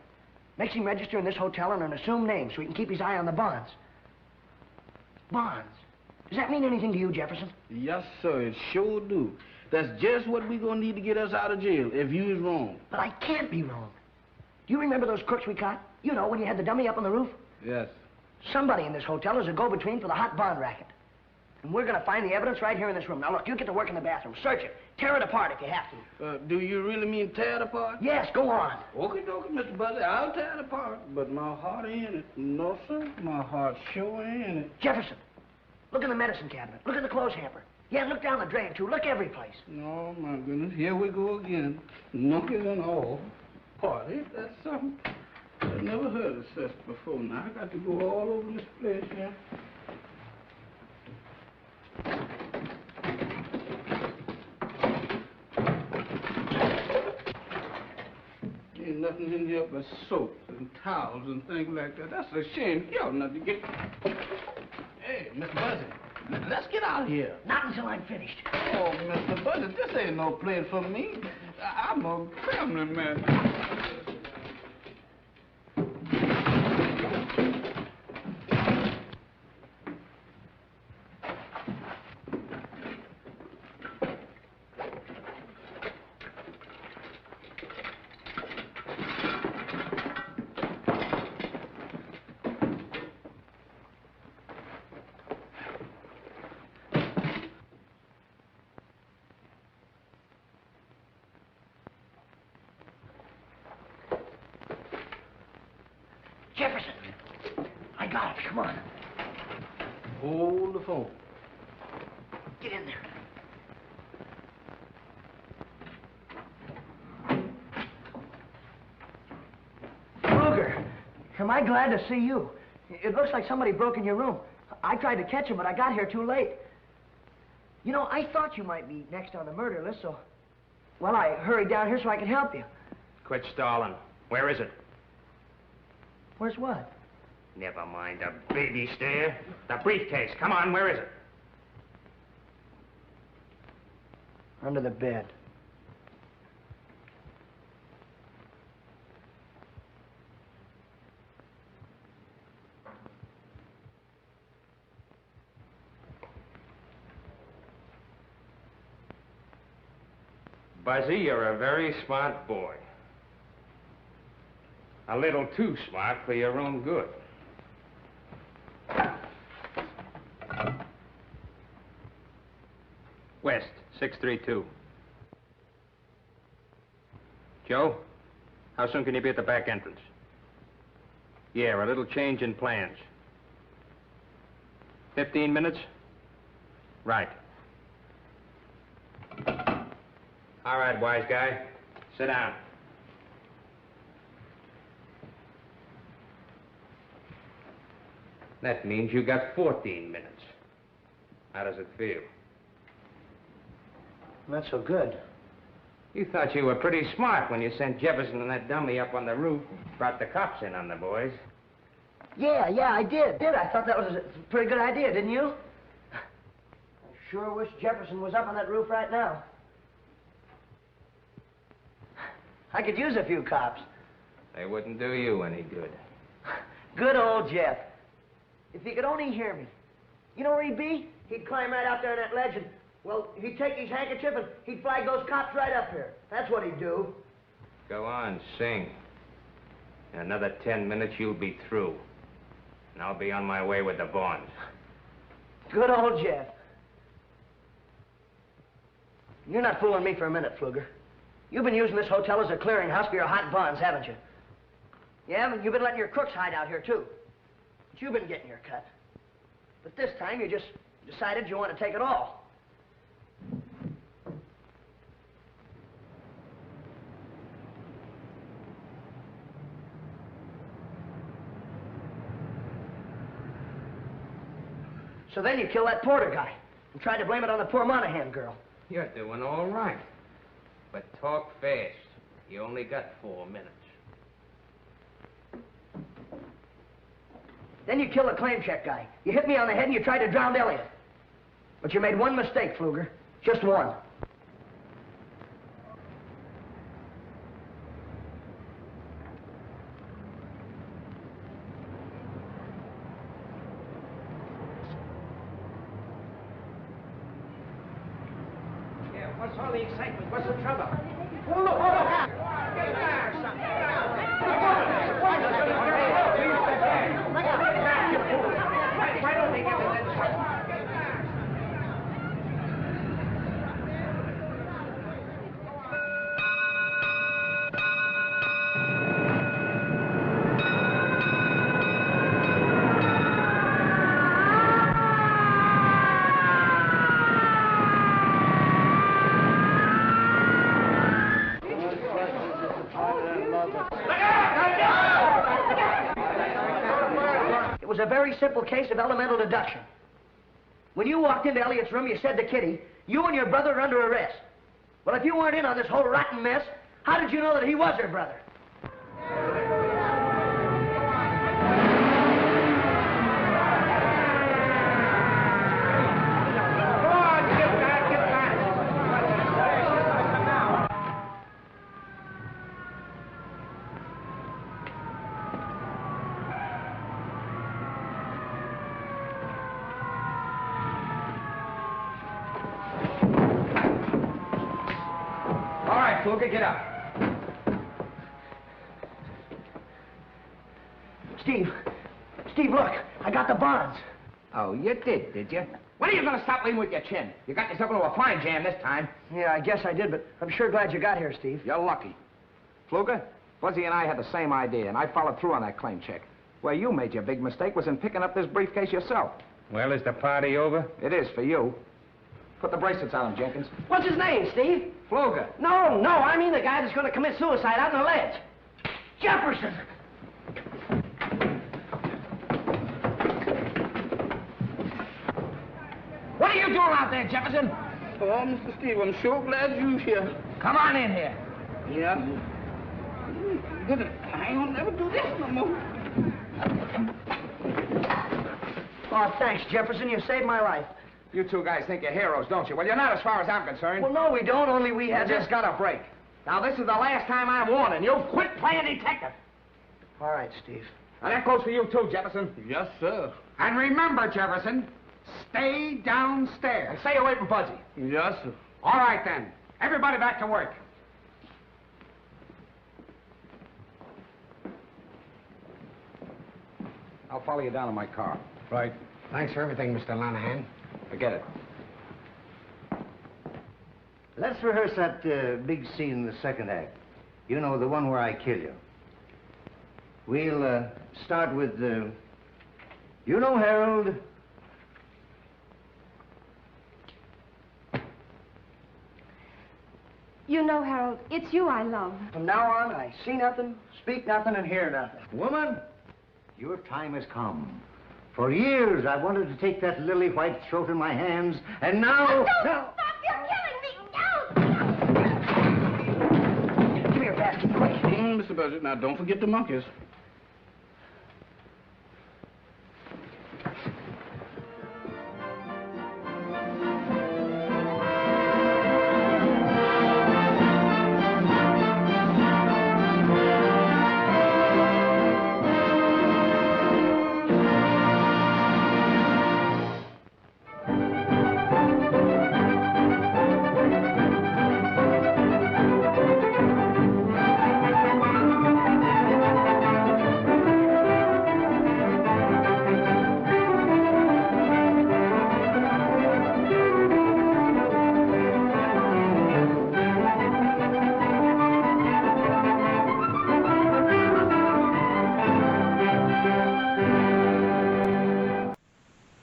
Makes him register in this hotel under an assumed name so he can keep his eye on the bonds. Bonds? Does that mean anything to you, Jefferson? Yes, sir, it sure do. That's just what we're gonna need to get us out of jail if you is wrong. But I can't be wrong. Do you remember those crooks we caught? You know, when you had the dummy up on the roof? Yes. Somebody in this hotel is a go-between for the hot bond racket. And we're gonna find the evidence right here in this room. Now, look, you get to work in the bathroom. Search it. Tear it apart if you have to. Do you really mean tear it apart? Yes, go on. Okay, Mr. Buzzer, I'll tear it apart. But my heart ain't in it. No, sir, my heart sure ain't in it. Jefferson, look in the medicine cabinet. Look in the clothes hamper. Yeah, look down the drain, too. Look every place. Oh, my goodness, here we go again. Monkeys and all. Party, that's something. I've never heard of such before. Now, I got to go all over this place here. Ain't nothing in here but soaps and towels and things like that. That's a shame. You ought not to get... Hey, Mr. Buzzy, let's get out of here. Not until I'm finished. Oh, Mr. Buzzy, this ain't no place for me. I'm a family man. Jefferson, I got it. Come on. Hold the phone. Get in there. Ruger, am I glad to see you? It looks like somebody broke in your room. I tried to catch him, but I got here too late. You know, I thought you might be next on the murder list, so... Well, I hurried down here so I could help you. Quit stalling. Where is it? Where's what? Never mind the baby stare. The briefcase. Come on, where is it? Under the bed. Buzzy, you're a very smart boy. A little too smart for your own good. West, 632. Joe, how soon can you be at the back entrance? Yeah, a little change in plans. 15 minutes? Right. All right, wise guy. Sit down. That means you got 14 minutes. How does it feel? Not so good. You thought you were pretty smart when you sent Jefferson and that dummy up on the roof, brought the cops in on the boys. Yeah, I did. I thought that was a pretty good idea, didn't you? I sure wish Jefferson was up on that roof right now. I could use a few cops. They wouldn't do you any good. Good old Jeff. If he could only hear me. You know where he'd be? He'd climb right out there on that ledge and, well, he'd take his handkerchief and he'd flag those cops right up here. That's what he'd do. Go on, sing. In another 10 minutes, you'll be through. And I'll be on my way with the bonds. Good old Jeff. You're not fooling me for a minute, Pfluger. You've been using this hotel as a clearinghouse for your hot bonds, haven't you? Yeah, and you've been letting your crooks hide out here, too. But you've been getting your cut. But this time, you just decided you want to take it all. So then you killed that Porter guy and tried to blame it on the poor Monahan girl. You're doing all right. But talk fast. You only got 4 minutes. Then you killed the claim check guy. You hit me on the head and you tried to drown Elliot. But you made one mistake, Pfluger. Just one. What's all the excitement? What's the trouble? Hold on. Get back, son. Why don't they get in trouble? It was a very simple case of elemental deduction. When you walked into Elliot's room, you said to Kitty, you and your brother are under arrest. Well, if you weren't in on this whole rotten mess, how did you know that he was her brother? Luke, get up. Steve, look, I got the bonds. Oh, you did you? When are you going to stop leaning with your chin? You got yourself into a fine jam this time. Yeah, I guess I did, but I'm sure glad you got here, Steve. You're lucky. Pfluger, Fuzzy and I had the same idea, and I followed through on that claim check. Where you made your big mistake was in picking up this briefcase yourself. Well, is the party over? It is for you. Put the bracelets on him, Jenkins. What's his name, Steve? Pfluger. No, I mean the guy that's going to commit suicide out on the ledge. Jefferson! What are you doing out there, Jefferson? Oh, Mr. Steve, I'm sure glad you're here. Come on in here. Yeah? Good. I ain't gonna never do this no more. Oh, thanks, Jefferson. You saved my life. You two guys think you're heroes, don't you? Well, you're not as far as I'm concerned. Well, no, we don't. Only we had You just got a break. Now, this is the last time I'm warning you. Quit playing detective. All right, Steve. And that goes for you, too, Jefferson. Yes, sir. And remember, Jefferson, stay downstairs. And stay away from Buzzy. Yes, sir. All right, then. Everybody back to work. I'll follow you down in my car. Right. Thanks for everything, Mr. Lanahan. Forget it. Let's rehearse that big scene in the second act. You know, the one where I kill you. We'll start with, you know, Harold. You know, Harold, it's you I love. From now on, I see nothing, speak nothing, and hear nothing. Woman, your time has come. For years, I wanted to take that lily white throat in my hands, and now... No, stop! You're killing me! No! Give me your basket, quick. Mr. Buzzard, now don't forget the monkeys.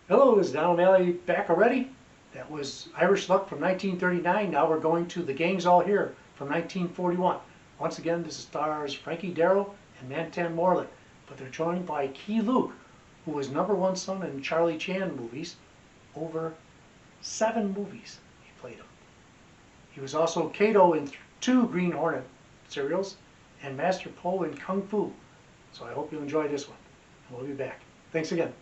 Hello, is Don O'Malley back already? That was Irish Luck from 1939. Now we're going to The Gang's All Here from 1941. Once again, this stars Frankie, Darro and Mantan Moreland, but they're joined by Keye Luke, who was #1 son in Charlie Chan movies. Over 7 movies he played him. He was also Kato in 2 Green Hornet serials and Master Po in Kung Fu. So I hope you enjoy this one. And we'll be back. Thanks again.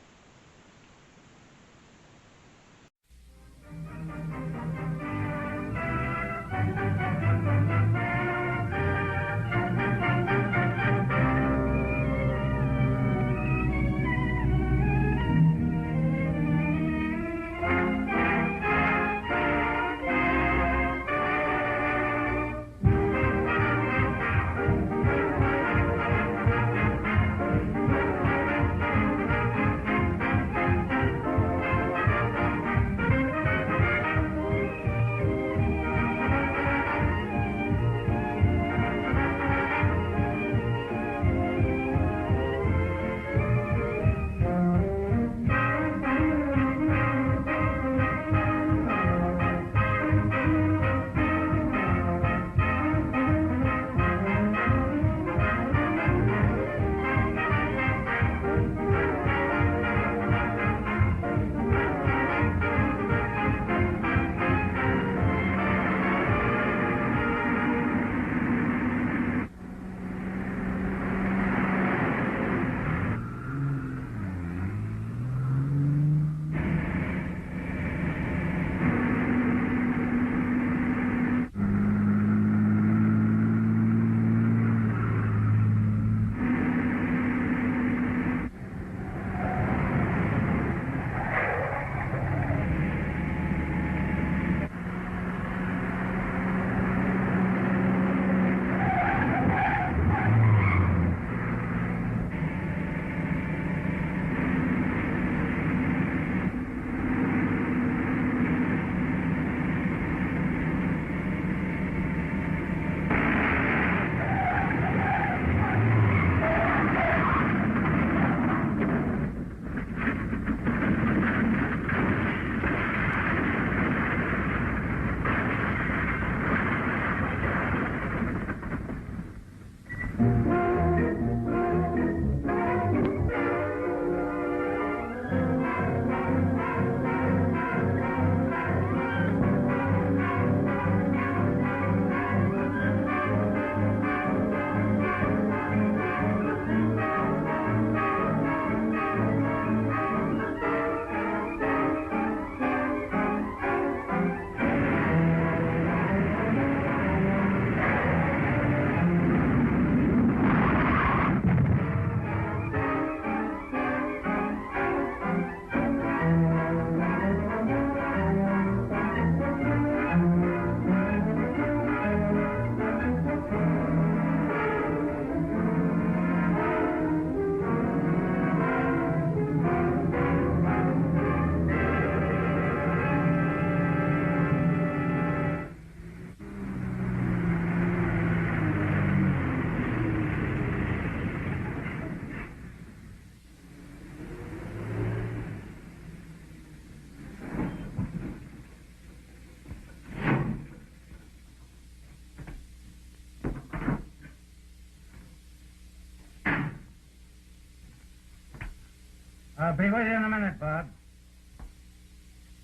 I'll be with you in a minute, Bob.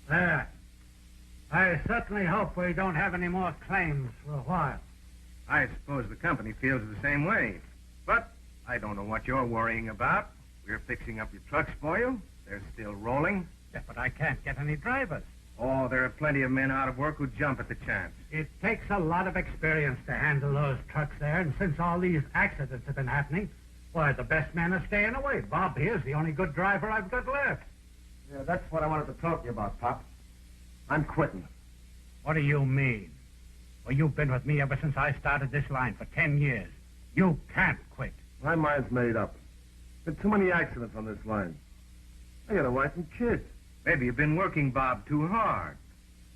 There. I certainly hope we don't have any more claims for a while. I suppose the company feels the same way. But I don't know what you're worrying about. We're fixing up your trucks for you. They're still rolling. Yeah, but I can't get any drivers. Oh, there are plenty of men out of work who jump at the chance. It takes a lot of experience to handle those trucks there, and since all these accidents have been happening, why, the best men are staying away. Bob here's the only good driver I've got left. Yeah, that's what I wanted to talk to you about, Pop. I'm quitting. What do you mean? Well, you've been with me ever since I started this line for 10 years. You can't quit. My mind's made up. Been too many accidents on this line. I got a wife and kids. Maybe you've been working Bob too hard.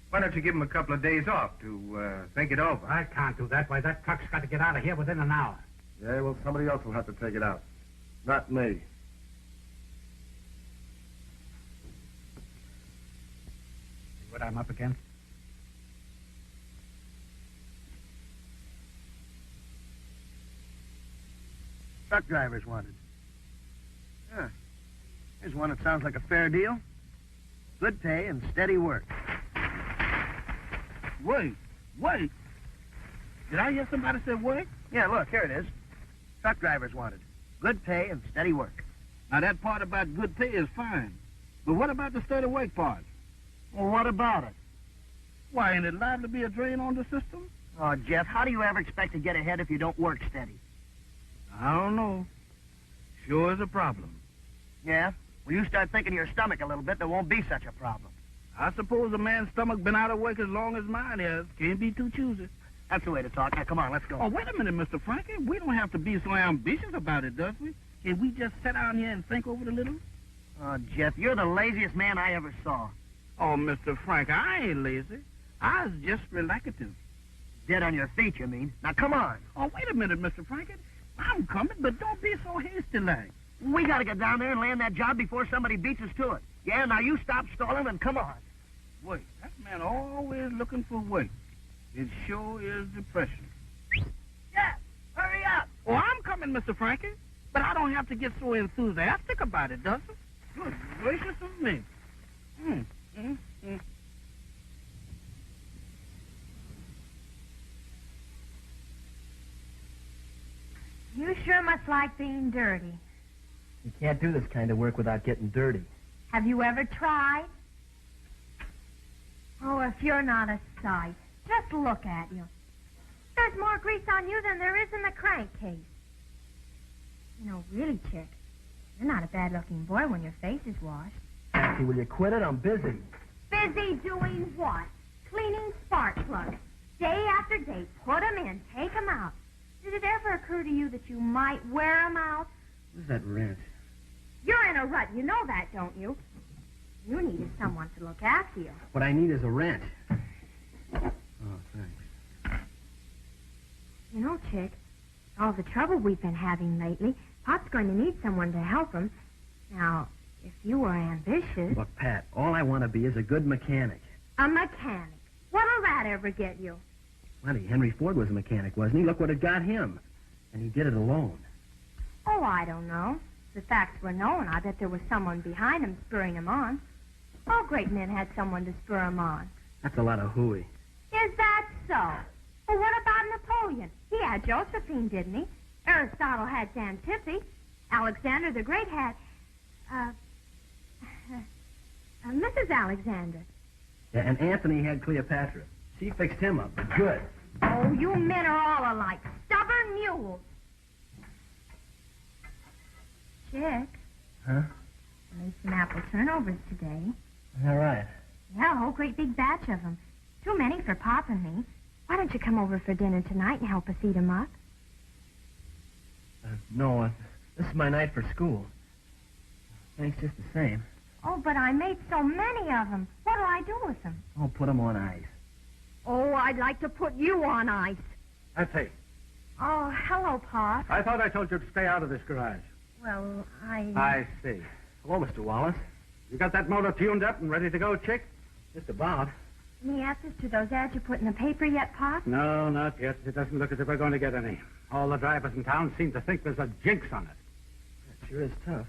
Why don't you give him a couple of days off to think it over? I can't do that. Why, that truck's got to get out of here within an hour. Yeah, well, somebody else will have to take it out. Not me. See what I'm up against? Truck drivers wanted. Yeah. Here's one that sounds like a fair deal. Good pay and steady work. Wait. Did I hear somebody say wait? Yeah, look, here it is. Truck drivers wanted. Good pay and steady work. Now, that part about good pay is fine. But what about the steady work part? Well, what about it? Why, ain't it liable to be a drain on the system? Oh, Jeff, how do you ever expect to get ahead if you don't work steady? I don't know. Sure is a problem. Yeah? Well, you start thinking your stomach a little bit, there won't be such a problem. I suppose a man's stomach been out of work as long as mine has. Can't be too choosy. That's the way to talk. Now, come on, let's go. Oh, wait a minute, Mr. Frankie. We don't have to be so ambitious about it, does we? Can we just sit down here and think over it a little? Oh, Jeff, you're the laziest man I ever saw. Oh, Mr. Frank, I ain't lazy. I was just relaxative. Dead on your feet, you mean? Now, come on. Oh, wait a minute, Mr. Frankie. I'm coming, but don't be so hasty-like. We got to get down there and land that job before somebody beats us to it. Yeah, now you stop stalling and come on. Wait, that man always looking for work. It sure is depression. Yeah, hurry up. Oh, I'm coming, Mr. Frankie. But I don't have to get so enthusiastic about it, does it? Good gracious of me. You sure must like being dirty. You can't do this kind of work without getting dirty. Have you ever tried? Oh, if you're not a sight. Just look at you. There's more grease on you than there is in the crankcase. You know, really, Chick, you're not a bad-looking boy when your face is washed. Hey, will you quit it? I'm busy. Busy doing what? Cleaning spark plugs. Day after day. Put 'em in. Take 'em out. Did it ever occur to you that you might wear 'em out? Where's that wrench? You're in a rut. You know that, don't you? You needed someone to look after you. What I need is a wrench. Oh, thanks. You know, Chick, all the trouble we've been having lately, Pop's going to need someone to help him. Now, if you were ambitious... Look, Pat, all I want to be is a good mechanic. A mechanic? What'll that ever get you? Plenty. Henry Ford was a mechanic, wasn't he? Look what it got him. And he did it alone. Oh, I don't know. If the facts were known, I bet there was someone behind him spurring him on. All great men had someone to spur him on. That's a lot of hooey. Is that so? Well, what about Napoleon? He had Josephine, didn't he? Aristotle had Xantippe. Alexander the Great had, Mrs. Alexander. Yeah, and Anthony had Cleopatra. She fixed him up. Good. Oh, you men are all alike. Stubborn mules. Chick. Huh? I made some apple turnovers today. All right. Yeah, a whole great big batch of them. Too many for Pop and me. Why don't you come over for dinner tonight and help us eat 'em up? No, this is my night for school. Thanks just the same. Oh, but I made so many of them. What'll I do with them? I'll put them on ice. Oh, I'd like to put you on ice. I see. Oh, hello, Pop. I thought I told you to stay out of this garage. Well, I see. Hello, Mr. Wallace. You got that motor tuned up and ready to go, Chick? Mr. Bob. Any answers to those ads you put in the paper yet, Pop? No, not yet. It doesn't look as if we're going to get any. All the drivers in town seem to think there's a jinx on it. It sure is tough.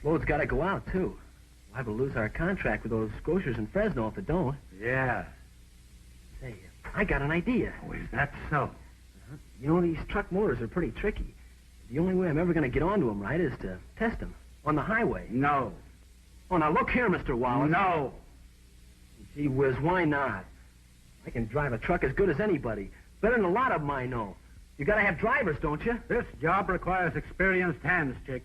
Load's got to go out, too. Liable to lose our contract with those grocers in Fresno if it don't. Yeah. Say, I got an idea. Oh, is that so? You know, these truck motors are pretty tricky. The only way I'm ever going to get onto them right is to test them on the highway. No. Oh, now look here, Mr. Wallace. No. Gee whiz, why not? I can drive a truck as good as anybody. Better than a lot of them I know. You got to have drivers, don't you? This job requires experienced hands, Chick.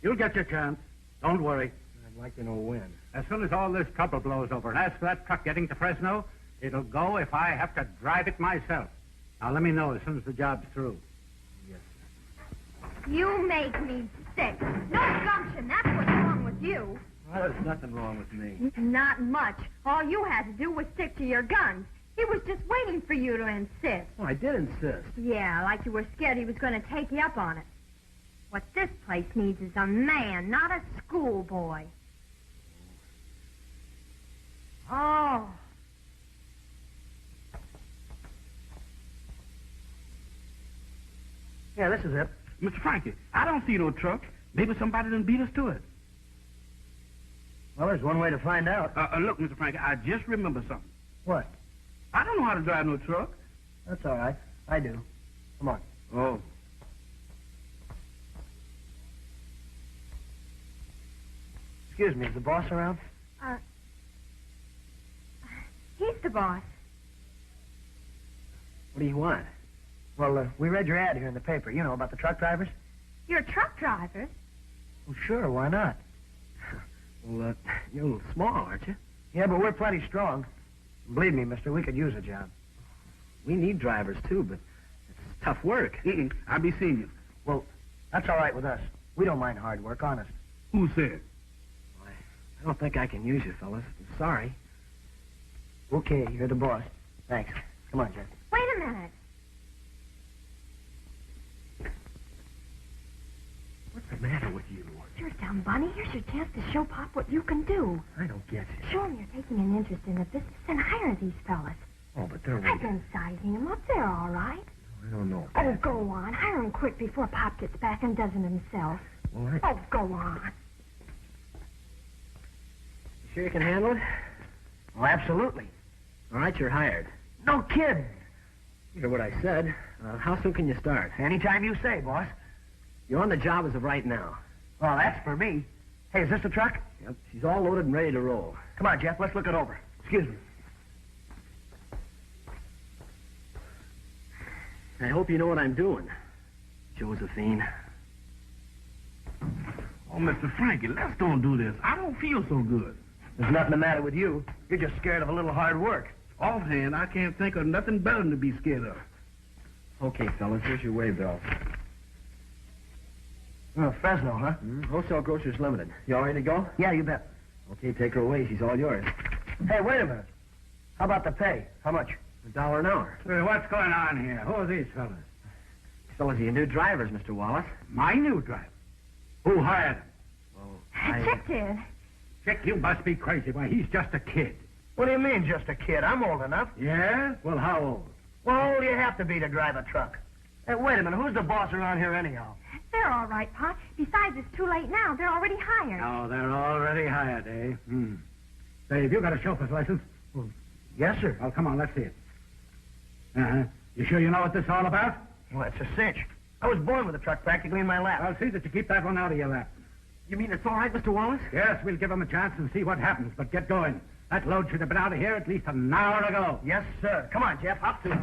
You'll get your chance. Don't worry. I'd like to know when. As soon as all this trouble blows over. And as for that truck getting to Fresno, it'll go if I have to drive it myself. Now, let me know as soon as the job's through. You make me sick. No gumption. That's what's wrong with you. Well, there's nothing wrong with me. Not much. All you had to do was stick to your guns. He was just waiting for you to insist. Oh, I did insist. Yeah, like you were scared he was going to take you up on it. What this place needs is a man, not a schoolboy. Oh. Yeah, this is it. Mr. Frankie, I don't see no truck. Maybe somebody done beat us to it. Well, there's one way to find out. Look, Mr. Frankie, I just remember something. What? I don't know how to drive no truck. That's all right. I do. Come on. Oh. Excuse me, is the boss around? He's the boss. What do you want? Well, we read your ad here in the paper, you know, about the truck drivers. You're truck drivers? Well, sure, why not? Well, you're a little small, aren't you? Yeah, but we're plenty strong. Believe me, mister, we could use a job. We need drivers, too, but it's tough work. I'll be seeing you. Well, that's all right with us. We don't mind hard work, honest. Who said? I don't think I can use you, fellas. I'm sorry. Okay, you're the boss. Thanks. Come on, Jeff. Wait a minute. What's the matter with you? Sure, dumb bunny. Here's your chance to show Pop what you can do. I don't get you. Show him you're taking an interest in the business and hire these fellas. Oh, but they're... I've been sizing them up. They're all right. I don't know. Oh, go on. Hire him quick before Pop gets back and does it himself. Well, Oh, go on. You sure you can handle it? Oh, absolutely. All right, you're hired. No kidding. You heard what I said. How soon can you start? Anytime you say, boss. You're on the job as of right now. Well, that's for me. Hey, is this the truck? Yep, she's all loaded and ready to roll. Come on, Jeff, let's look it over. Excuse me. I hope you know what I'm doing, Josephine. Oh, Mr. Frankie, let's don't do this. I don't feel so good. There's nothing the matter with you. You're just scared of a little hard work. Offhand, I can't think of nothing better than to be scared of. Okay, fellas, here's your way bill. Oh, Fresno, huh? Wholesale Grocers Limited. You all ready to go? Yeah, you bet. Okay, take her away. She's all yours. Hey, wait a minute. How about the pay? How much? $1 an hour. Hey, what's going on here? Who are these fellas? These fellas are your new drivers, Mr. Wallace. My new driver? Who hired them? Chick did. Chick, you must be crazy. Why, he's just a kid. What do you mean, just a kid? I'm old enough. Yeah? Well, how old? Well, how old do you have to be to drive a truck? Hey, wait a minute. Who's the boss around here anyhow? They're all right, Pop. Besides, it's too late now. They're already hired. Oh, they're already hired, eh? Say, have you got a chauffeur's license? Yes, sir. Oh, come on, let's see it. Uh-huh. You sure you know what this is all about? Well, it's a cinch. I was born with a truck practically in my lap. I'll see that you keep that one out of your lap. You mean it's all right, Mr. Wallace? Yes, we'll give him a chance and see what happens, but get going. That load should have been out of here at least an hour ago. Yes, sir. Come on, Jeff. Hop to it.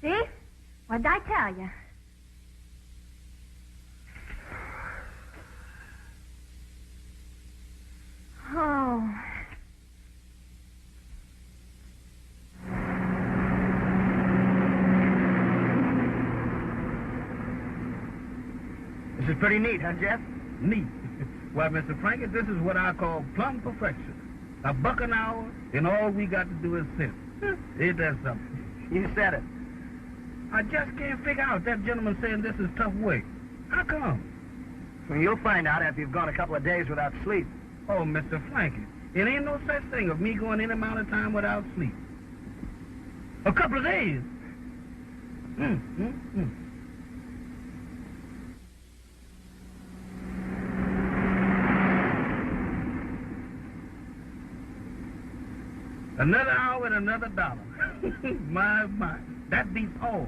See? What'd I tell you? Oh. This is pretty neat, huh, Jeff? Neat. Why, Mr. Frankie, this is what I call plumb perfection. A buck an hour, and all we got to do is sit. Ain't that something? You said it. I just can't figure out that gentleman saying this is tough work. How come? Well, you'll find out after you've gone a couple of days without sleep. Oh, Mr. Frankie, it ain't no such thing of me going any amount of time without sleep. A couple of days. Another hour and another dollar. My. That beats all.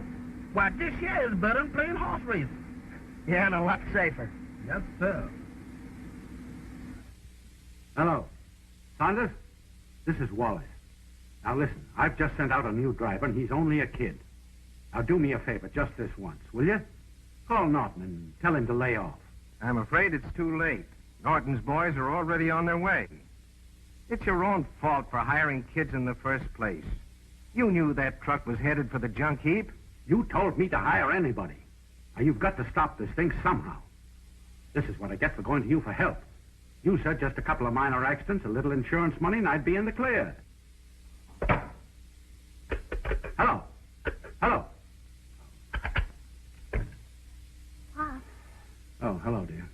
Why, this here is better than playing horse racing. Yeah, and a lot safer. Yes, sir. Hello. Saunders? This is Wallace. Now listen, I've just sent out a new driver, and he's only a kid. Now do me a favor, just this once, will you? Call Norton and tell him to lay off. I'm afraid it's too late. Norton's boys are already on their way. It's your own fault for hiring kids in the first place. You knew that truck was headed for the junk heap. You told me to hire anybody. Now you've got to stop this thing somehow. This is what I get for going to you for help. You said just a couple of minor accidents, a little insurance money, and I'd be in the clear. Hello. Hello. Pop, Oh, hello, dear.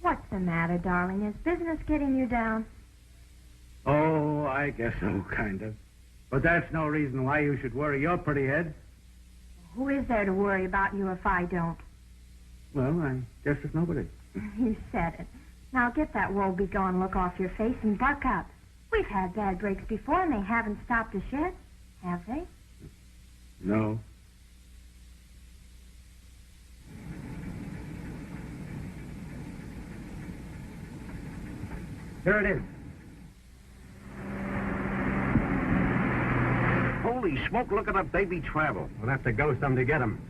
what's the matter, darling? Is business getting you down? Oh, I guess so, kind of. But that's no reason why you should worry your pretty head. Who is there to worry about you if I don't? Well, I guess there's nobody. You said it. Now get that woe-begone look off your face and buck up. We've had bad breaks before, and they haven't stopped us yet, have they? No. Here it is. Holy smoke, look at that baby travel. We'll have to go some to get him.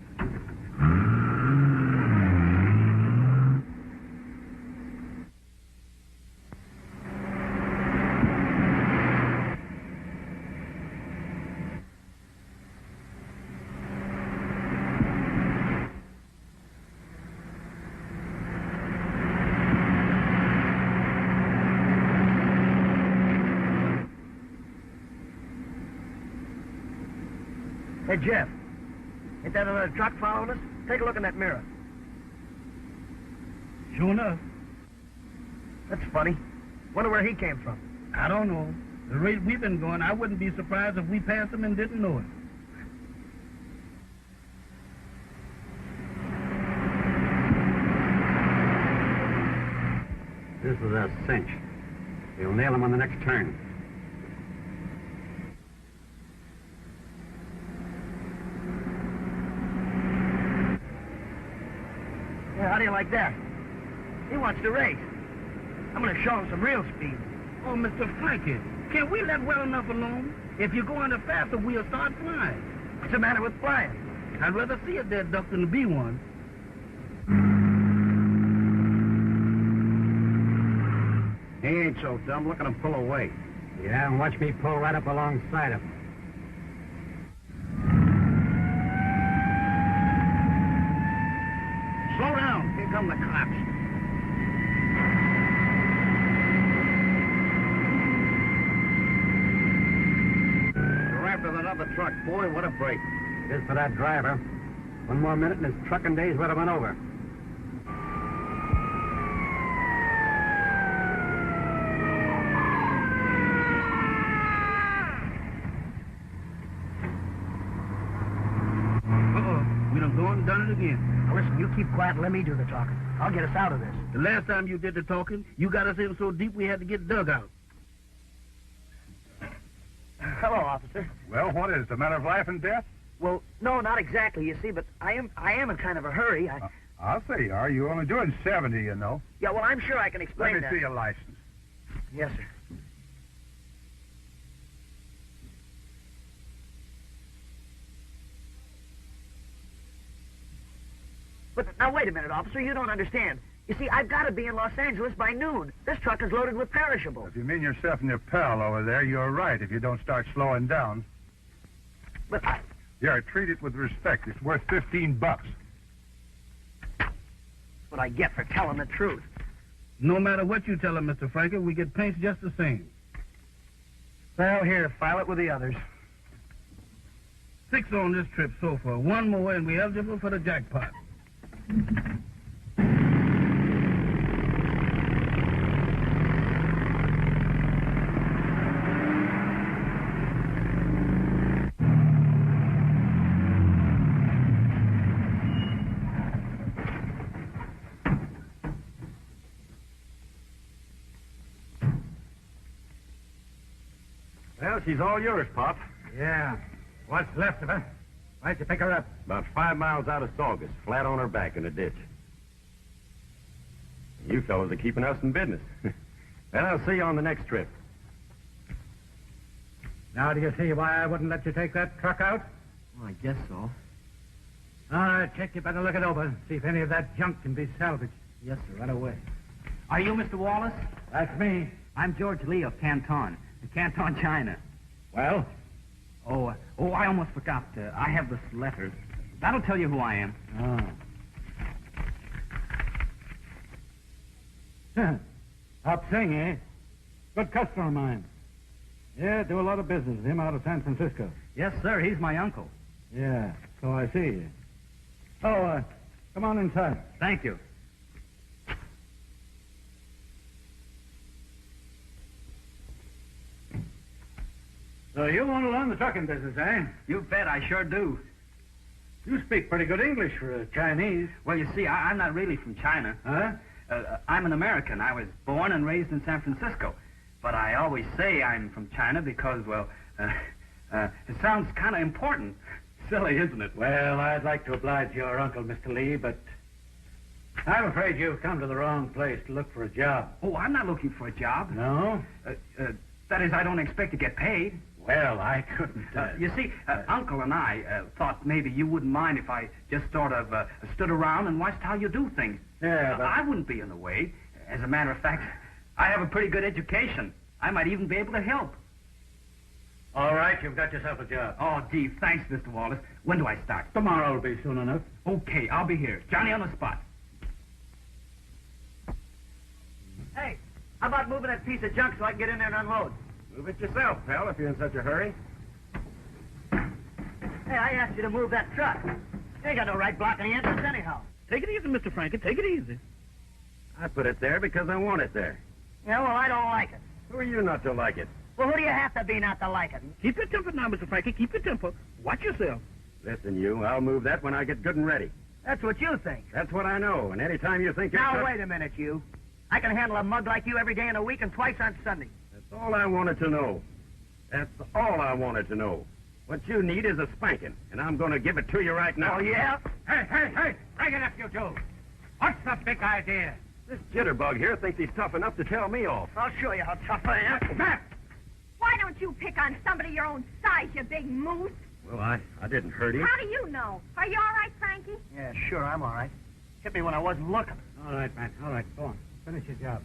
Hey, Jeff. Ain't that another truck following us? Take a look in that mirror. Sure enough. That's funny. Wonder where he came from. I don't know. The rate we've been going, I wouldn't be surprised if we passed him and didn't know it. This is a cinch. We'll nail him on the next turn. Yeah, how do you like that? He wants to race. I'm going to show him some real speed. Oh, Mr. Frankie, can't we let well enough alone? If you go under faster, we'll start flying. What's the matter with flying? I'd rather see a dead duck than to be one. He ain't so dumb. Look at him pull away. Yeah, and watch me pull right up alongside him. Slow down. Here come the cops. You're after another truck, boy. What a break. Just for that driver. One more minute and his trucking days would have been over. Done it again. Now listen, you keep quiet and let me do the talking. I'll get us out of this. The last time you did the talking, you got us in so deep we had to get dug out. Hello, officer. Well, what is it? A matter of life and death? Well, no, not exactly, you see, but I am in kind of a hurry. I'll say you are. You're only doing 70, you know. Yeah, well, I'm sure I can explain Let me that. see your license. Yes, sir. But now, wait a minute, officer. You don't understand. You see, I've got to be in Los Angeles by noon. This truck is loaded with perishables. If you mean yourself and your pal over there, you're right if you don't start slowing down. But Yeah, treat it with respect. It's worth $15. That's what I get for telling the truth. No matter what you tell him, Mr. Frankie, we get paints just the same. Well, here, file it with the others. 6 on this trip so far. 1 more and we're eligible for the jackpot. Well, she's all yours, Pop. Yeah. What's left of her? Why'd you pick her up? About 5 miles out of Saugus, flat on her back in a ditch. You fellows are keeping us in business. Well, I'll see you on the next trip. Now do you see why I wouldn't let you take that truck out? Well, I guess so. All right, Chick, you better look it over. See if any of that junk can be salvaged. Yes, sir, right away. Are you Mr. Wallace? That's me. I'm George Lee of Canton, Canton, China. Well? Oh, I almost forgot. I have this letter. That'll tell you who I am. Oh. Hop Sing, eh? Good customer of mine. Yeah, do a lot of business with him out of San Francisco. Yes, sir. He's my uncle. Yeah, so I see. Oh, come on inside. Thank you. So you want to learn the trucking business, eh? You bet, I sure do. You speak pretty good English for a Chinese. Well, you see, I'm not really from China. Huh? I'm an American. I was born and raised in San Francisco. But I always say I'm from China because, well, it sounds kind of important. Silly, isn't it? Well, I'd like to oblige your uncle, Mr. Lee, but I'm afraid you've come to the wrong place to look for a job. Oh, I'm not looking for a job. No? That is, I don't expect to get paid. Well, I couldn't. You see, Uncle and I thought maybe you wouldn't mind if I just sort of stood around and watched how you do things. Yeah, but I wouldn't be in the way. As a matter of fact, I have a pretty good education. I might even be able to help. All right, you've got yourself a job. Oh, gee, thanks, Mr. Wallace. When do I start? Tomorrow will be soon enough. Okay, I'll be here. Johnny on the spot. Hey, how about moving that piece of junk so I can get in there and unload? Move it yourself, pal, if you're in such a hurry. Hey, I asked you to move that truck. You ain't got no right blocking the entrance anyhow. Take it easy, Mr. Frankie. Take it easy. I put it there because I want it there. Yeah, well, I don't like it. Who are you not to like it? Well, who do you have to be not to like it? Keep your temper now, Mr. Frankie. Keep your temper. Watch yourself. Listen, you, I'll move that when I get good and ready. That's what you think. That's what I know, and any time you think you're... Now, wait a minute, you. I can handle a mug like you every day in a week and twice on Sunday. That's all I wanted to know. That's all I wanted to know. What you need is a spanking, and I'm going to give it to you right now. Oh, yeah? Hey! Bring it up, you two. What's the big idea? This jitterbug here thinks he's tough enough to tell me off. I'll show you how tough I am. Matt! Why don't you pick on somebody your own size, you big moose? Well, I didn't hurt him. How do you know? Are you all right, Frankie? Yeah, sure, I'm all right. Hit me when I wasn't looking. All right, Matt. All right, go on. Finish your job.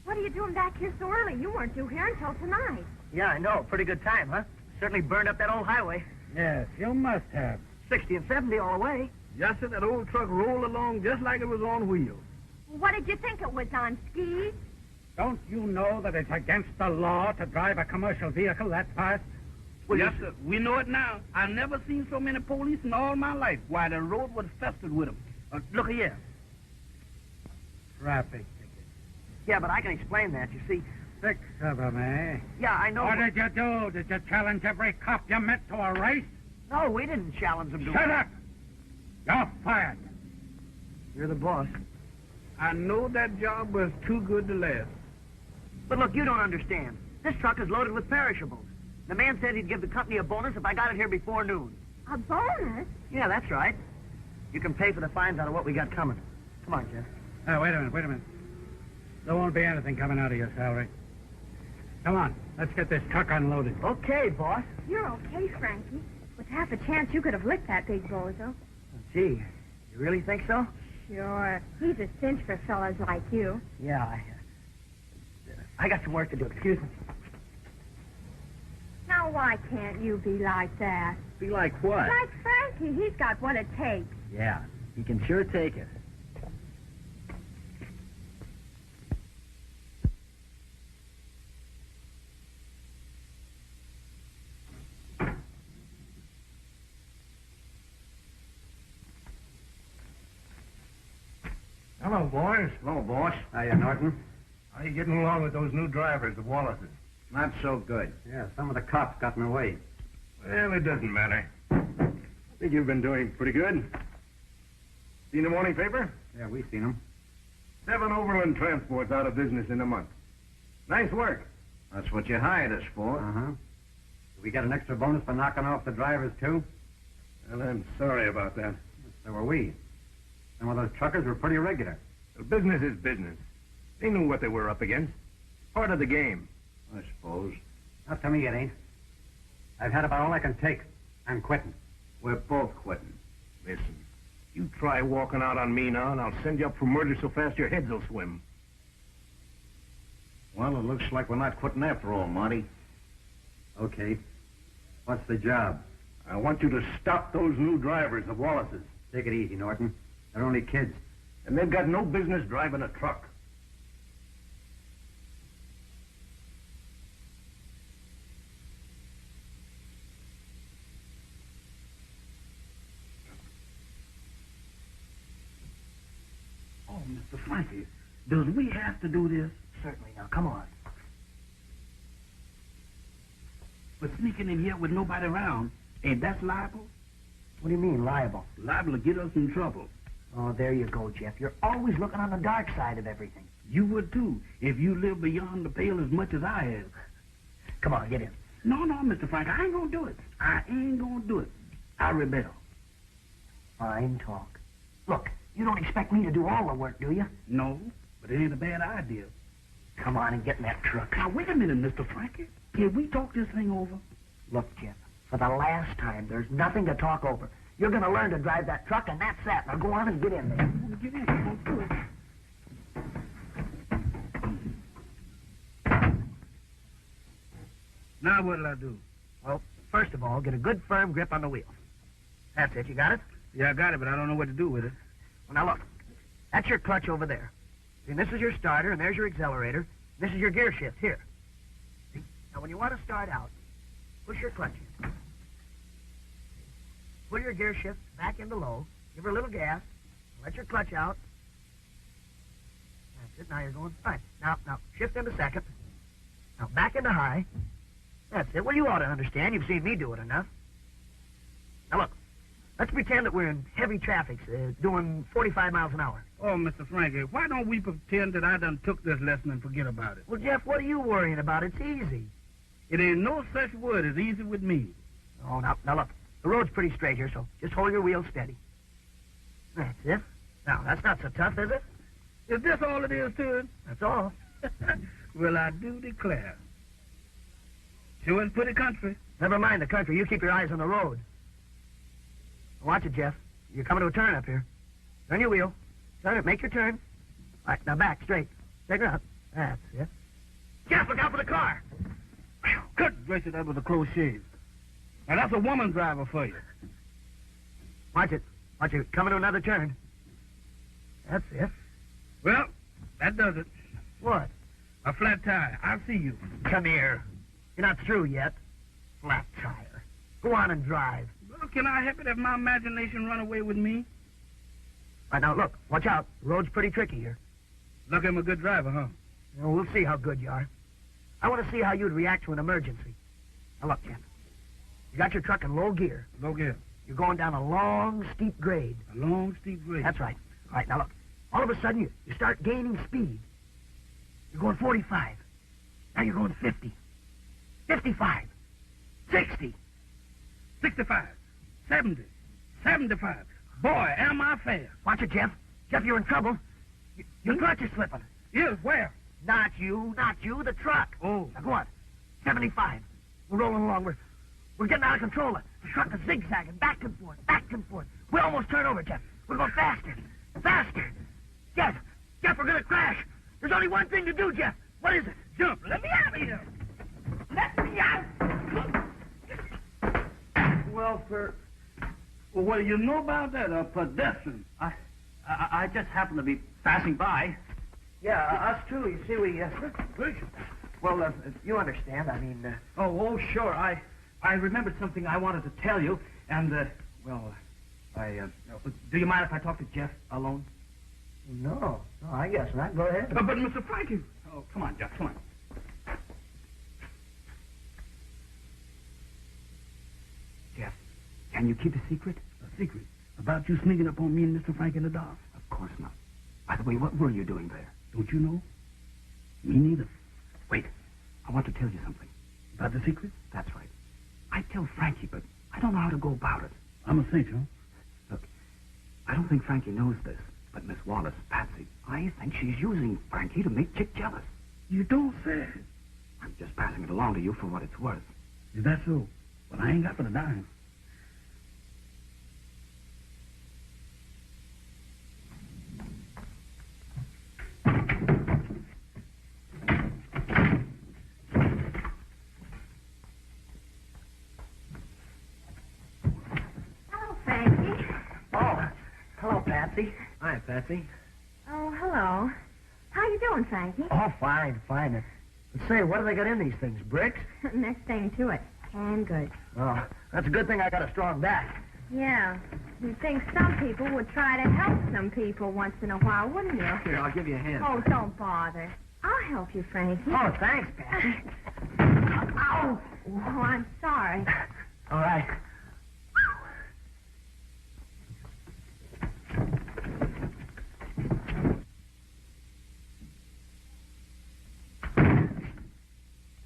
What are you doing back here so early? You weren't due here until tonight. Yeah, I know. Pretty good time, huh? Certainly burned up that old highway. Yes, you must have. 60 and 70 all the way. Yes, sir, that old truck rolled along just like it was on wheels. What did you think it was on, skis? Don't you know that it's against the law to drive a commercial vehicle that fast? Well, yes, sir. We know it now. I've never seen so many police in all my life. Why, the road was festered with them. Look here. Traffic. Yeah, but I can explain that, you see. 6 of them, eh? Yeah, I know. What did you do? Did you challenge every cop you met to a race? No, we didn't challenge them to Shut up! You're fired. You're the boss. I know that job was too good to last. But look, you don't understand. This truck is loaded with perishables. The man said he'd give the company a bonus if I got it here before noon. A bonus? Yeah, that's right. You can pay for the fines out of what we got coming. Come on, Jeff. Wait a minute. There won't be anything coming out of your salary. Come on, let's get this truck unloaded. Okay, boss. You're okay, Frankie. With half a chance, you could have licked that big bozo. Gee, you really think so? Sure. He's a cinch for fellas like you. Yeah, I got some work to do. Excuse me. Now, why can't you be like that? Be like what? Like Frankie. He's got what it takes. Yeah, he can sure take it. Hello, boys. Hello, boss. Hiya, Norton. How you getting along with those new drivers, the Wallaces? Not so good. Yeah, some of the cops got in the way. Well, it doesn't matter. Think you've been doing pretty good. Seen the morning paper? Yeah, we seen them. 7 overland transports out of business in a month. Nice work. That's what you hired us for. Uh-huh. Did we get an extra bonus for knocking off the drivers, too? Well, I'm sorry about that. So were we. Some of those truckers were pretty regular. Well, business is business. They knew what they were up against. Part of the game. I suppose. Not to me, it ain't. I've had about all I can take. I'm quitting. We're both quitting. Listen, you try walking out on me now, and I'll send you up for murder so fast your heads will swim. Well, it looks like we're not quitting after all, Monty. Okay. What's the job? I want you to stop those new drivers, the Wallaces. Take it easy, Norton. They're only kids. And they've got no business driving a truck. Oh, Mr. Frankie, does we have to do this? Certainly. Now, come on. But sneaking in here with nobody around, ain't that liable? What do you mean, liable? Liable to get us in trouble. Oh, there you go, Jeff. You're always looking on the dark side of everything. You would, too, if you lived beyond the pale as much as I have. Come on, get in. No, Mr. Frank, I ain't gonna do it. I ain't gonna do it. I rebel. Fine talk. Look, you don't expect me to do all the work, do you? No, but it ain't a bad idea. Come on and get in that truck. Now, wait a minute, Mr. Frankie. Can we talk this thing over? Look, Jeff, for the last time, there's nothing to talk over. You're going to learn to drive that truck, and that's that. Now go on and get in there. Get in. Go through it. Now what'll I do? Well, first of all, get a good firm grip on the wheel. That's it. You got it? Yeah, I got it, but I don't know what to do with it. Well, now look. That's your clutch over there. And this is your starter, and there's your accelerator. This is your gear shift here. See? Now, when you want to start out, push your clutch in. Pull your gear shift back into low. Give her a little gas. Let your clutch out. That's it. Now you're going fine. Now, shift into second. Now, back into high. That's it. Well, you ought to understand. You've seen me do it enough. Now, look. Let's pretend that we're in heavy traffic, doing 45 miles an hour. Oh, Mr. Frankie, why don't we pretend that I done took this lesson and forget about it? Well, Jeff, what are you worrying about? It's easy. It ain't no such word as easy with me. Oh, now look. The road's pretty straight here, so just hold your wheel steady. That's it. Now, that's not so tough, is it? Is this all it is to it? That's all. Well, I do declare. Sure is pretty country. Never mind the country. You keep your eyes on the road. Watch it, Jeff. You're coming to a turn up here. Turn your wheel. Turn it. Make your turn. All right, now back, straight. Take her up. That's it. Jeff, look out for the car. Good gracious, that was a close shave. Now, that's a woman driver for you. Watch it. Watch it. Coming to another turn. That's it. Well, that does it. What? A flat tire. I'll see you. Come here. You're not through yet. Flat tire. Go on and drive. Well, can I help it if my imagination run away with me? All right, now, look. Watch out. The road's pretty tricky here. Look, I'm a good driver, huh? Well, we'll see how good you are. I want to see how you'd react to an emergency. Now, look, Jeff. You got your truck in low gear. Low gear. You're going down a long, steep grade. A long, steep grade. That's right. All right, now, look. All of a sudden, you start gaining speed. You're going 45. Now you're going 50. 55. 60. 65. 70. 75. Boy, am I fast. Watch it, Jeff. Jeff, you're in trouble. Your clutch is slipping. Yes, where? Not you, the truck. Oh. Now go on. 75. We're rolling along. We're getting out of control. The truck is zigzagging back and forth, back and forth. We almost turn over, Jeff. We're going faster. Faster. Jeff, we're going to crash. There's only one thing to do, Jeff. What is it? Jump. Let me out of here. Let me out. Well, what do you know about that? A pedestrian. I just happened to be passing by. Yeah, us too. You see, well, you understand. I mean... Oh, sure. I remembered something I wanted to tell you, and, do you mind if I talk to Jeff alone? No, I guess not. Go ahead. But Mr. Frankie... Oh, come on, Jeff, come on. Jeff, can you keep a secret? A secret? About you sneaking up on me and Mr. Frank in the dark? Of course not. By the way, what were you doing there? Don't you know? Me neither. Wait, I want to tell you something. About the secret? That's right. I tell Frankie, but I don't know how to go about it. I'm a saint, huh? Look, I don't think Frankie knows this, but Miss Wallace, Patsy, I think she's using Frankie to make Chick jealous. You don't say. I'm just passing it along to you for what it's worth. Is that so? Well, I ain't got but a dime. Hi, Patsy. Oh, hello. How you doing, Frankie? Oh, fine. Let's say, what do they got in these things? Bricks? Next thing to it. And good. Oh, that's a good thing I got a strong back. Yeah. You'd think some people would try to help some people once in a while, wouldn't you? Here, I'll give you a hand. Oh, don't bother. I'll help you, Frankie. Oh, thanks, Patsy. Ow! Oh, I'm sorry. All right.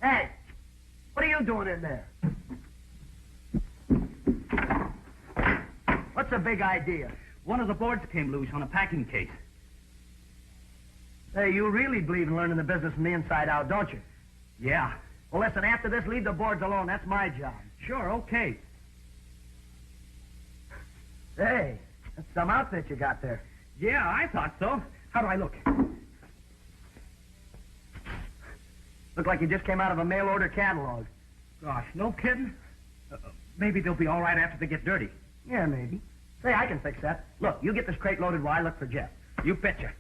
Hey, what are you doing in there? What's the big idea? One of the boards came loose on a packing case. Hey, you really believe in learning the business from the inside out, don't you? Yeah. Well, listen, after this, leave the boards alone. That's my job. Sure, okay. Hey, that's some outfit you got there. Yeah, I thought so. How do I look? Look like you just came out of a mail order catalog. Gosh, no kidding? Maybe they'll be all right after they get dirty. Yeah, maybe. Say, I can fix that. Look, you get this crate loaded while I look for Jeff. You betcha.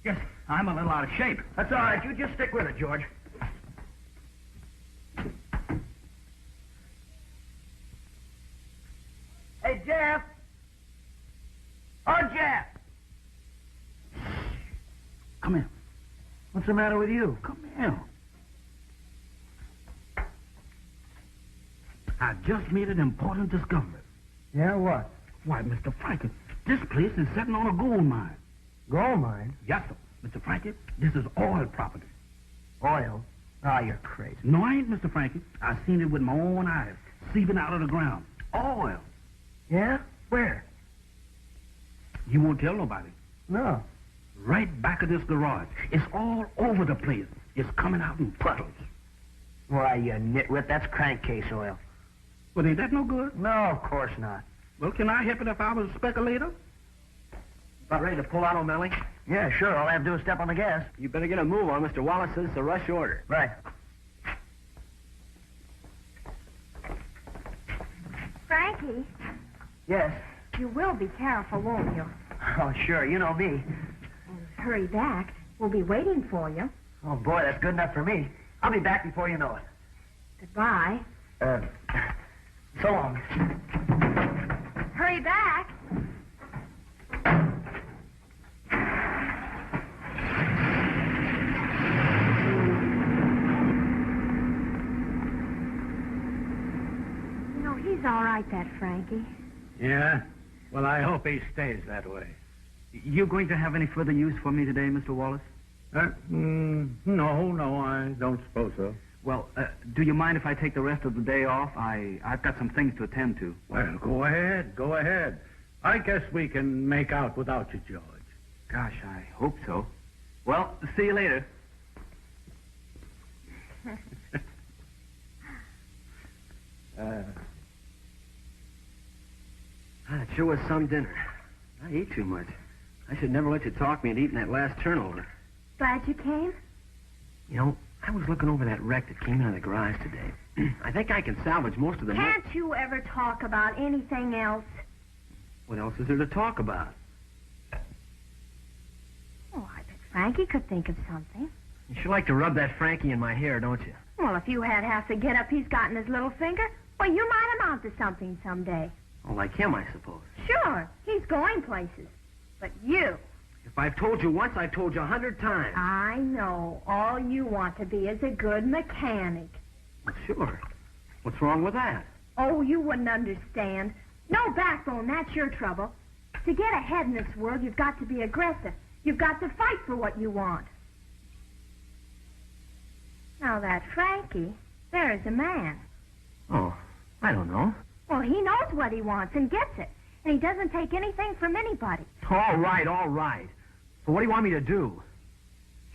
Yes, I'm a little out of shape. That's all right. You just stick with it, George. Hey, Jeff. Oh, Jeff. Come here. What's the matter with you? Come here. I just made an important discovery. Yeah, what? Why, Mr. Frankie, this place is sitting on a gold mine. Gold mine? Yes, sir. Mr. Frankie, this is oil property. Oil? Oh, you're crazy. No, I ain't, Mr. Frankie. I seen it with my own eyes, seeping out of the ground. Oil. Yeah? Where? You won't tell nobody. No. Right back of this garage. It's all over the place. It's coming out in puddles. Why, you nitwit, that's crankcase oil. Well, ain't that no good? No, of course not. Well, can I help it if I was a speculator? About ready to pull out, O'Malley? Yeah, sure. All I have to do is step on the gas. You better get a move on. Mr. Wallace says it's a rush order. Right. Frankie, Yes. you will be careful, won't you? Oh, sure. You know me. And hurry back. We'll be waiting for you. Oh, boy, that's good enough for me. I'll be back before you know it. Goodbye. So long. Hurry back. You know, he's all right, that Frankie. Yeah? Well, I hope he stays that way. You going to have any further use for me today, Mr. Wallace? No, I don't suppose so. Well, do you mind if I take the rest of the day off? I've got some things to attend to. Well, go ahead. I guess we can make out without you, George. Gosh, I hope so. Well, see you later. It sure was some dinner. I ate too much. I should never let you talk me into eating that last turnover. Glad you came? You know, I was looking over that wreck that came out of the garage today. I think I can salvage most of the... Can't you ever talk about anything else? What else is there to talk about? Oh, I bet Frankie could think of something. You sure like to rub that Frankie in my hair, don't you? Well, if you had half the get-up he's got in his little finger, well, you might amount to something someday. Oh, like him, I suppose. Sure, he's going places. But you... If I've told you once, I've told you 100 times. I know. All you want to be is a good mechanic. Well, sure. What's wrong with that? Oh, you wouldn't understand. No backbone, that's your trouble. To get ahead in this world, you've got to be aggressive. You've got to fight for what you want. Now, that Frankie, there is a man. Oh, I don't know. Well, he knows what he wants and gets it. And he doesn't take anything from anybody. All right, all right. So what do you want me to do?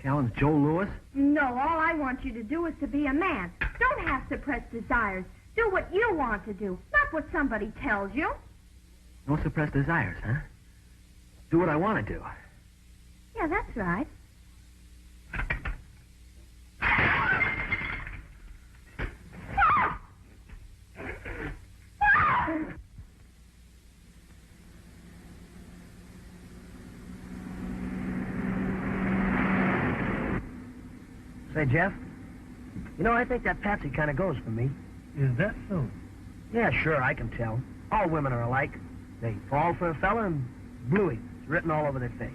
Challenge Joe Louis? No, all I want you to do is to be a man. Don't have suppressed desires. Do what you want to do, not what somebody tells you. No suppressed desires, huh? Do what I want to do. Yeah, that's right. Say, Jeff, you know, I think that Patsy kind of goes for me. Is that so? Yeah, sure, I can tell. All women are alike. They fall for a fella and bluey. It's written all over their face.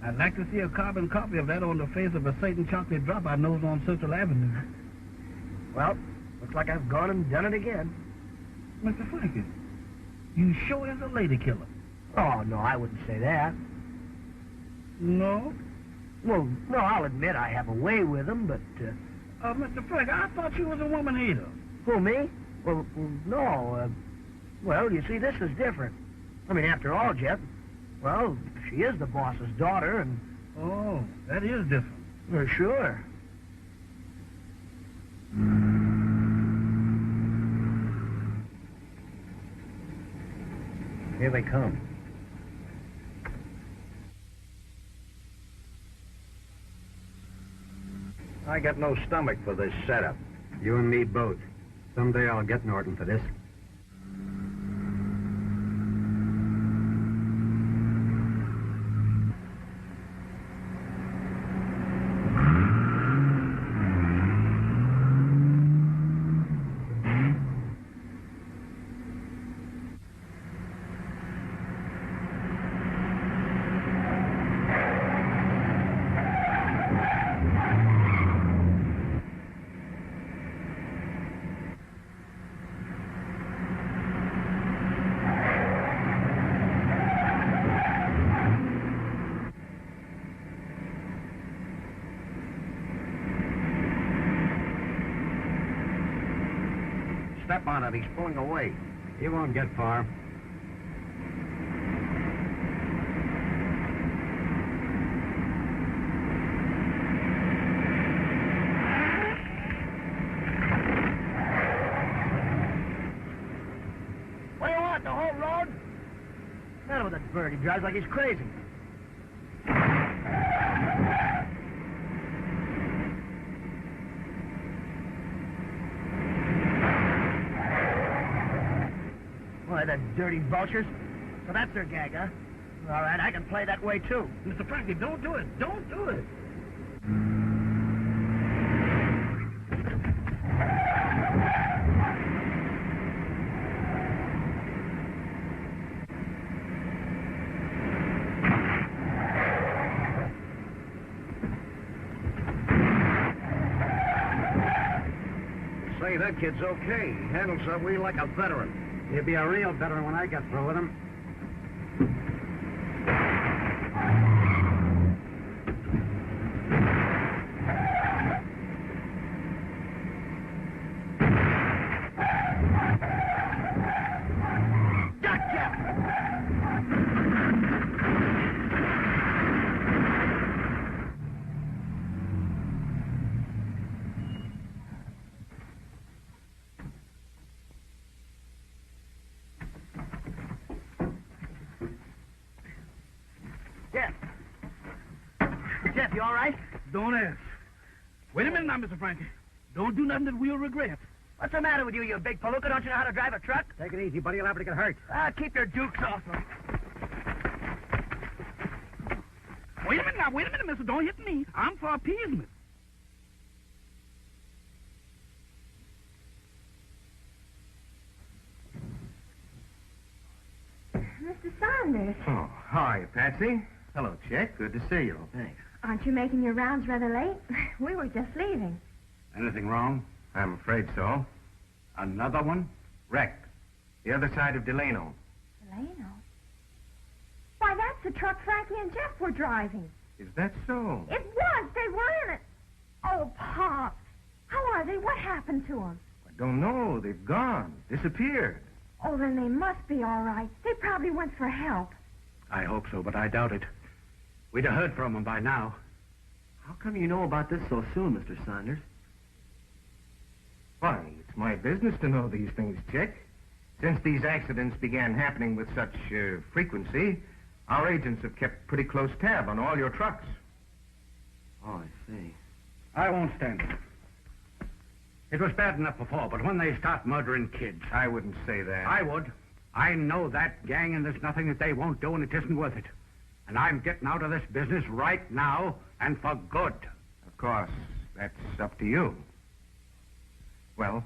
I'd like to see a carbon copy of that on the face of a certain chocolate drop I knows on Central Avenue. Well, looks like I've gone and done it again. Mr. Frankie, you sure is a lady killer. Oh, no, I wouldn't say that. No? Well, no, I'll admit I have a way with them, but... Mr. Frankie, I thought you was a woman hater. Who, me? Well, no, well, you see, this is different. I mean, after all, Jeff, well, she is the boss's daughter, and... Oh, that is different. Well, sure. Here they come. I got no stomach for this setup. You and me both. Someday I'll get Norton for this. Step on it. He's pulling away. He won't get far. What do you want, the whole road? What's the matter with that bird? He drives like he's crazy. Why, the dirty vultures. So that's their gag, huh? All right, I can play that way, too. Mr. Frankie, don't do it. Don't do it. Say, that kid's okay. He handles that wheel like a veteran. He'll be a real veteran when I get through with him. Jeff, you all right? Don't ask. Wait a minute now, Mr. Frankie. Don't do nothing that we'll regret. What's the matter with you, you big palooka? Don't you know how to drive a truck? Take it easy, buddy. You'll have to get hurt. Keep your dukes off him. Wait a minute now. Wait a minute, mister. Don't hit me. I'm for appeasement. Mr. Saunders. Oh, hi, Patsy. Hello, Chick. Good to see you. Thanks. Aren't you making your rounds rather late? We were just leaving. Anything wrong? I'm afraid so. Another one? Wrecked. The other side of Delano. Delano? Why, that's the truck Frankie and Jeff were driving. Is that so? It was. They were in it. Oh, Pop. How are they? What happened to them? I don't know. They've gone. Disappeared. Oh, then they must be all right. They probably went for help. I hope so, but I doubt it. We'd have heard from them by now. How come you know about this so soon, Mr. Saunders? Why, it's my business to know these things, Chick. Since these accidents began happening with such frequency, our agents have kept pretty close tab on all your trucks. Oh, I see. I won't stand it. It was bad enough before, but when they start murdering kids... I wouldn't say that. I would. I know that gang, and there's nothing that they won't do, and it isn't worth it. And I'm getting out of this business right now, and for good. Of course, that's up to you. Well,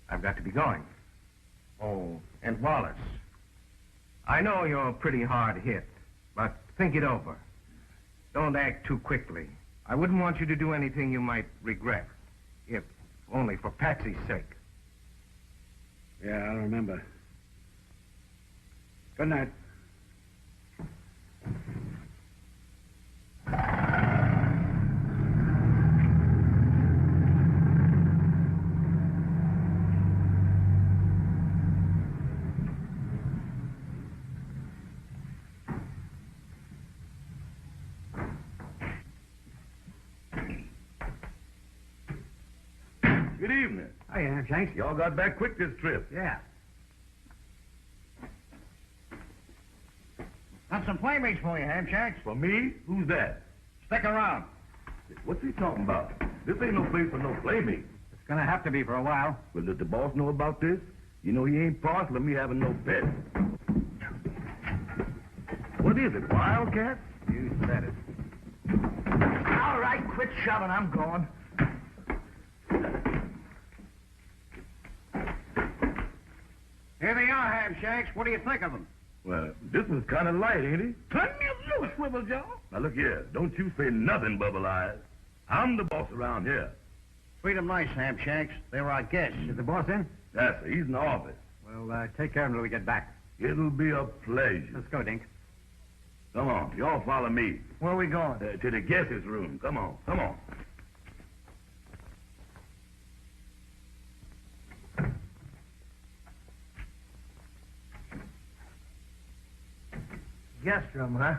I've got to be going. Oh, and Wallace. I know you're pretty hard hit, but think it over. Don't act too quickly. I wouldn't want you to do anything you might regret, if only for Patsy's sake. Yeah, I'll remember. Good night. Good evening. Hiya, Shanks. Y'all got back quick this trip. Yeah. Got some playmates for you, Hamshanks. For me? Who's that? Stick around. What's he talking about? This ain't no place for no playmate. It's gonna have to be for a while. Well, does the boss know about this? You know he ain't partial to me having no pets. What is it, wildcat? You said it. All right, quit shoving. I'm going. Here they are, Hamshanks. What do you think of them? Well, this one's kind of light, ain't he? Turn me loose, Swivel Joe. Now, look here. Don't you say nothing, Bubble Eyes. I'm the boss around here. Treat them nice, Hamshanks. They were our guests. Is the boss in? Yes, sir. He's in the office. Well, take care of him till we get back. It'll be a pleasure. Let's go, Dink. Come on. Y'all follow me. Where are we going? To the guest's room. Come on. Come on. Guest room, huh?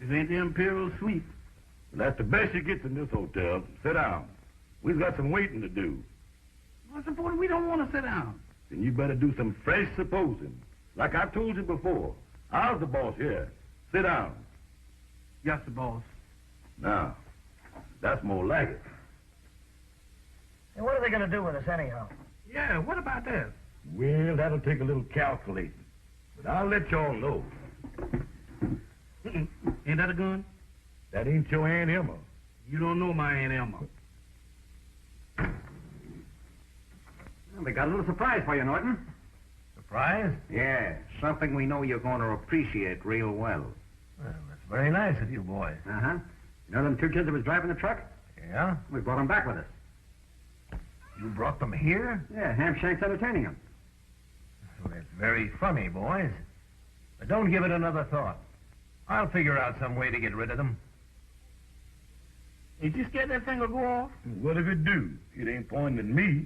This ain't the Imperial Suite. Well, that's the best you get in this hotel. Sit down. We've got some waiting to do. What's the point? We don't want to sit down. Then you better do some fresh supposing. Like I told you before, I was the boss here. Sit down. Yes, the boss. Now, that's more like it. Hey, what are they going to do with us anyhow? Yeah, what about that? Well, that'll take a little calculating. But I'll let y'all know. Ain't that a gun? That ain't your Aunt Emma. You don't know my Aunt Emma. Well, we got a little surprise for you, Norton. Surprise? Yeah, something we know you're going to appreciate real well. Well, that's very nice of you boys. Uh-huh. You know them two kids that was driving the truck? Yeah? We brought them back with us. You brought them here? Yeah, Hamshank's entertaining them. Well, that's very funny, boys. But don't give it another thought. I'll figure out some way to get rid of them. Is you scared that thing will go off? What if it do? It ain't pointing at me.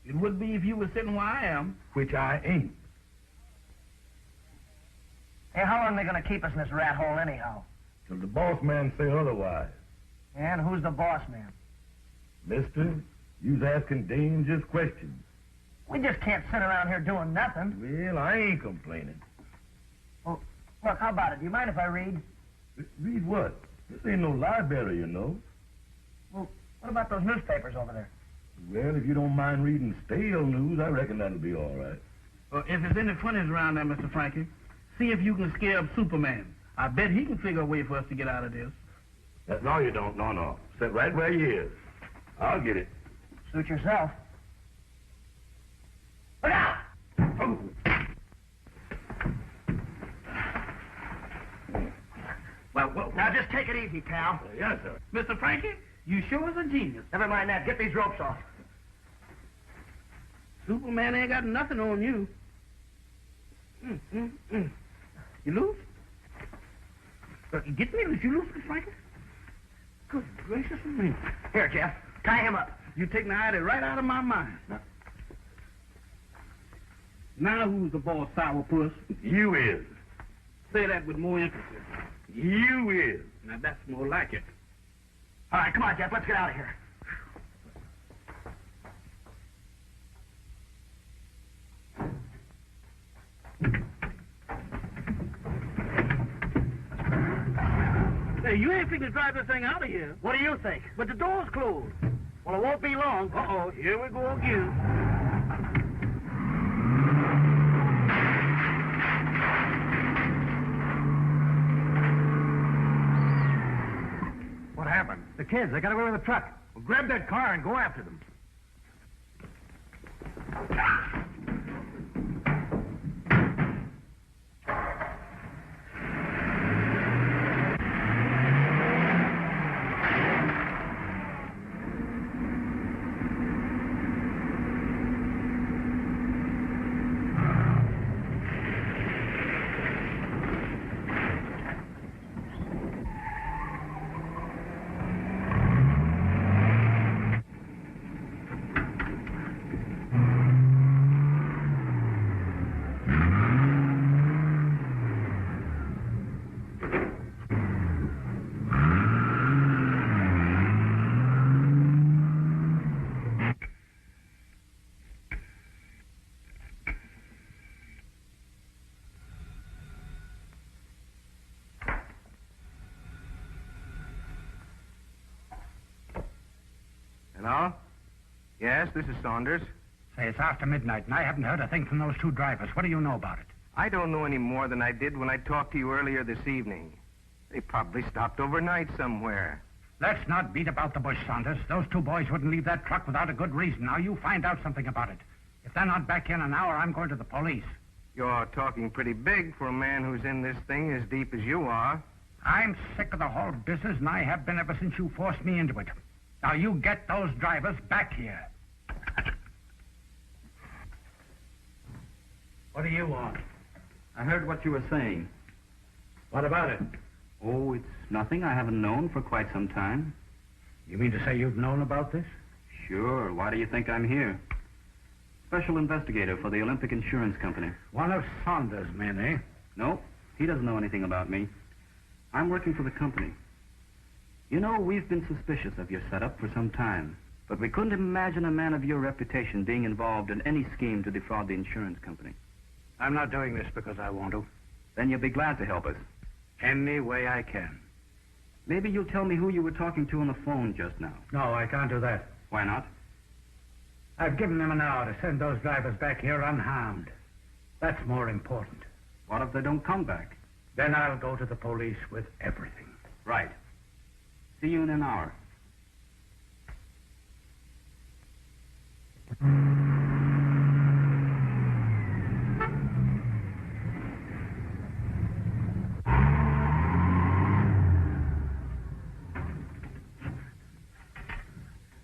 It would be if you were sitting where I am. Which I ain't. Hey, how long are they going to keep us in this rat hole anyhow? Till the boss man say otherwise. And who's the boss man? Mister, you's asking dangerous questions. We just can't sit around here doing nothing. Well, I ain't complaining. Well, look, how about it? Do you mind if I read? Read what? This ain't no library, you know. Well, what about those newspapers over there? Well, if you don't mind reading stale news, I reckon that'll be all right. If there's any funnies around there, Mr. Frankie, see if you can scare up Superman. I bet he can figure a way for us to get out of this. No, you don't. No. Sit right where you is. I'll get it. Suit yourself. Look out! Oh. just take it easy, pal. Yes, sir. Mr. Frankie, you sure is a genius. Never mind that. Get these ropes off. Superman ain't got nothing on you. You loose? Get me loose. You loose, Mr. Frankie? Good gracious of me. Here, Jeff. Tie him up. You take my idea right out of my mind. Now who's the boss, sourpuss? You is. Say that with more emphasis. You is. Now that's more like it. All right, come on, Jeff. Let's get out of here. Hey, you ain't fixing to drive this thing out of here. What do you think? But the door's closed. Well, it won't be long. Uh-oh, here we go again. What happened? The kids, they got away with the truck. Well, grab that car and go after them. Hello? Yes, this is Saunders. Say, it's after midnight, and I haven't heard a thing from those two drivers. What do you know about it? I don't know any more than I did when I talked to you earlier this evening. They probably stopped overnight somewhere. Let's not beat about the bush, Saunders. Those two boys wouldn't leave that truck without a good reason. Now, you find out something about it. If they're not back in an hour, I'm going to the police. You're talking pretty big for a man who's in this thing as deep as you are. I'm sick of the whole business, and I have been ever since you forced me into it. Now, you get those drivers back here. What do you want? I heard what you were saying. What about it? Oh, it's nothing I haven't known for quite some time. You mean to say you've known about this? Sure. Why do you think I'm here? Special investigator for the Olympic Insurance Company. One of Saunders' men, eh? No, he doesn't know anything about me. I'm working for the company. You know, we've been suspicious of your setup for some time, but we couldn't imagine a man of your reputation being involved in any scheme to defraud the insurance company. I'm not doing this because I want to. Then you'll be glad to help us. Any way I can. Maybe you'll tell me who you were talking to on the phone just now. No, I can't do that. Why not? I've given them an hour to send those drivers back here unharmed. That's more important. What if they don't come back? Then I'll go to the police with everything. Right. See you in an hour.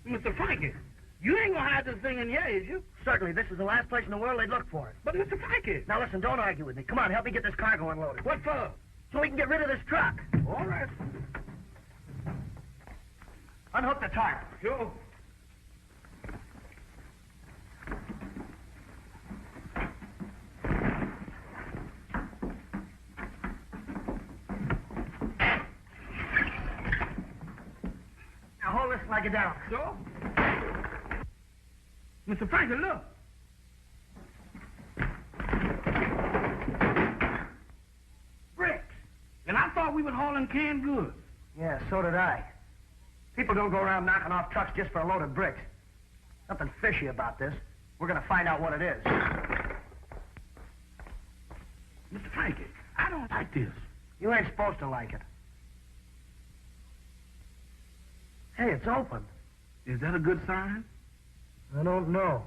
Mr. Frankie, you ain't gonna hide this thing in here, is you? Certainly, this is the last place in the world they'd look for it. But Mr. Frankie... Now listen, don't argue with me. Come on, help me get this cargo unloaded. What for? So we can get rid of this truck. All right. Unhook the tarp. Sure. Now hold this and leg it down. So? Mr. Frankie, look. Bricks. And I thought we was hauling canned goods. Yeah, so did I. People don't go around knocking off trucks just for a load of bricks. Something fishy about this. We're gonna find out what it is. Mr. Frankie, I don't like this. You ain't supposed to like it. Hey, it's open. Is that a good sign? I don't know.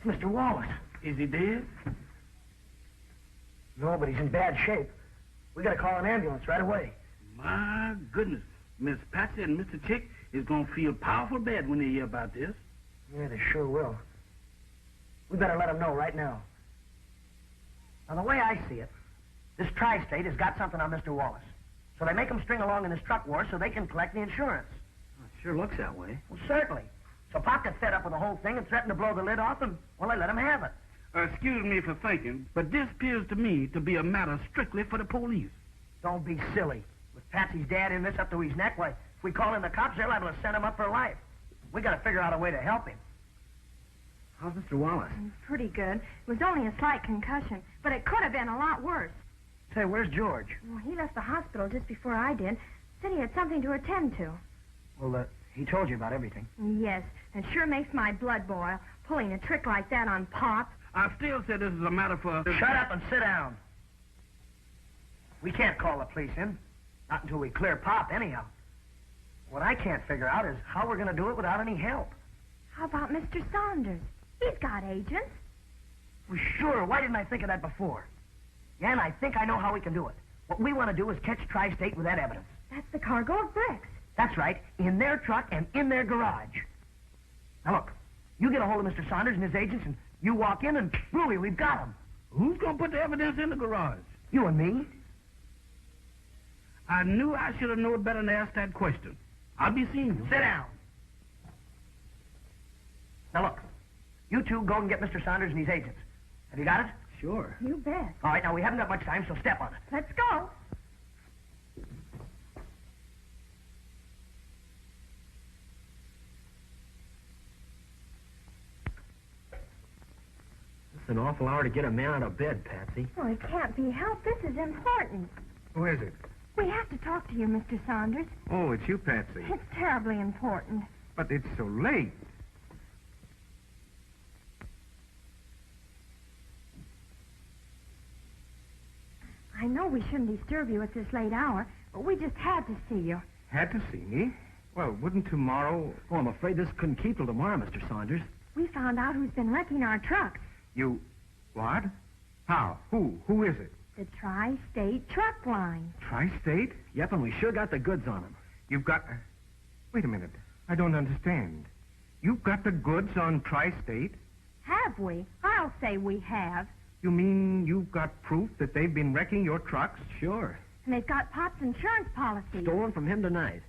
Mr. Wallace. Is he dead? No, but he's in bad shape. We gotta call an ambulance right away. My goodness. Miss Patsy and Mr. Chick is gonna feel powerful bad when they hear about this. Yeah, they sure will. We better let them know right now. Now, the way I see it, this tri-state has got something on Mr. Wallace. So they make him string along in this truck war so they can collect the insurance. It sure looks that way. Well, certainly. So Pop got fed up with the whole thing and threatened to blow the lid off, and, well, they let him have it. Excuse me for thinking, but this appears to me to be a matter strictly for the police. Don't be silly. With Patsy's dad in this up to his neck, why, if we call in the cops, they're liable to send him up for life. We gotta figure out a way to help him. How's Mr. Wallace? Pretty good. It was only a slight concussion, but it could have been a lot worse. Say, where's George? Well, he left the hospital just before I did. Said he had something to attend to. Well, he told you about everything. Yes, and sure makes my blood boil, pulling a trick like that on Pop. I still say this is a matter for... Shut up and sit down. We can't call the police in. Not until we clear Pop, anyhow. What I can't figure out is how we're going to do it without any help. How about Mr. Saunders? He's got agents. Well, sure. Why didn't I think of that before? Yeah, and I think I know how we can do it. What we want to do is catch Tri-State with that evidence. That's the cargo of bricks. That's right. In their truck and in their garage. Now, look. You get a hold of Mr. Saunders and his agents, and you walk in, and really, we've got them. Who's going to put the evidence in the garage? You and me. I knew I should have known better than to ask that question. I'll be seeing you. Sit down. Now, look. You two go and get Mr. Saunders and his agents. Have you got it? Sure. You bet. All right, now, we haven't got much time, so step on it. Let's go. It's an awful hour to get a man out of bed, Patsy. Oh, it can't be helped. This is important. Who is it? We have to talk to you, Mr. Saunders. Oh, it's you, Patsy. It's terribly important. But it's so late. I know we shouldn't disturb you at this late hour, but we just had to see you. Had to see me? Well, wouldn't tomorrow... Oh, I'm afraid this couldn't keep till tomorrow, Mr. Saunders. We found out who's been wrecking our trucks. You... What? How? Who? Who is it? The Tri-State Truck Line. Tri-State? Yep, and we sure got the goods on them. You've got... Wait a minute. I don't understand. You've got the goods on Tri-State? Have we? I'll say we have. You mean you've got proof that they've been wrecking your trucks? Sure. And they've got Pop's insurance policy. Stolen from him tonight.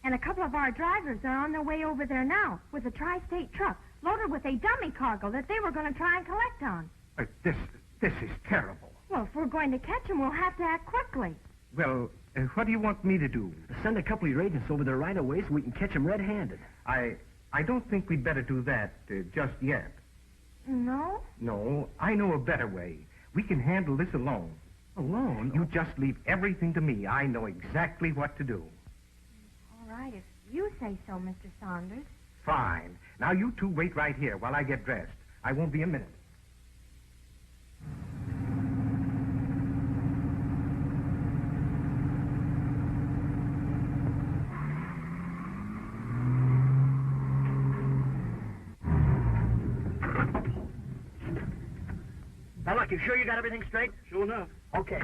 And a couple of our drivers are on their way over there now with a Tri-State truck loaded with a dummy cargo that they were going to try and collect on. This is terrible. Well, if we're going to catch them, we'll have to act quickly. Well, what do you want me to do? Send a couple of your agents over there right away so we can catch them red-handed. I don't think we'd better do that just yet. No? No, I know a better way. We can handle this alone. Alone? You just leave everything to me. I know exactly what to do. All right, if you say so, Mr. Saunders. Fine. Now you two wait right here while I get dressed. I won't be a minute. Now, look, you sure you got everything straight? Sure enough. Okay.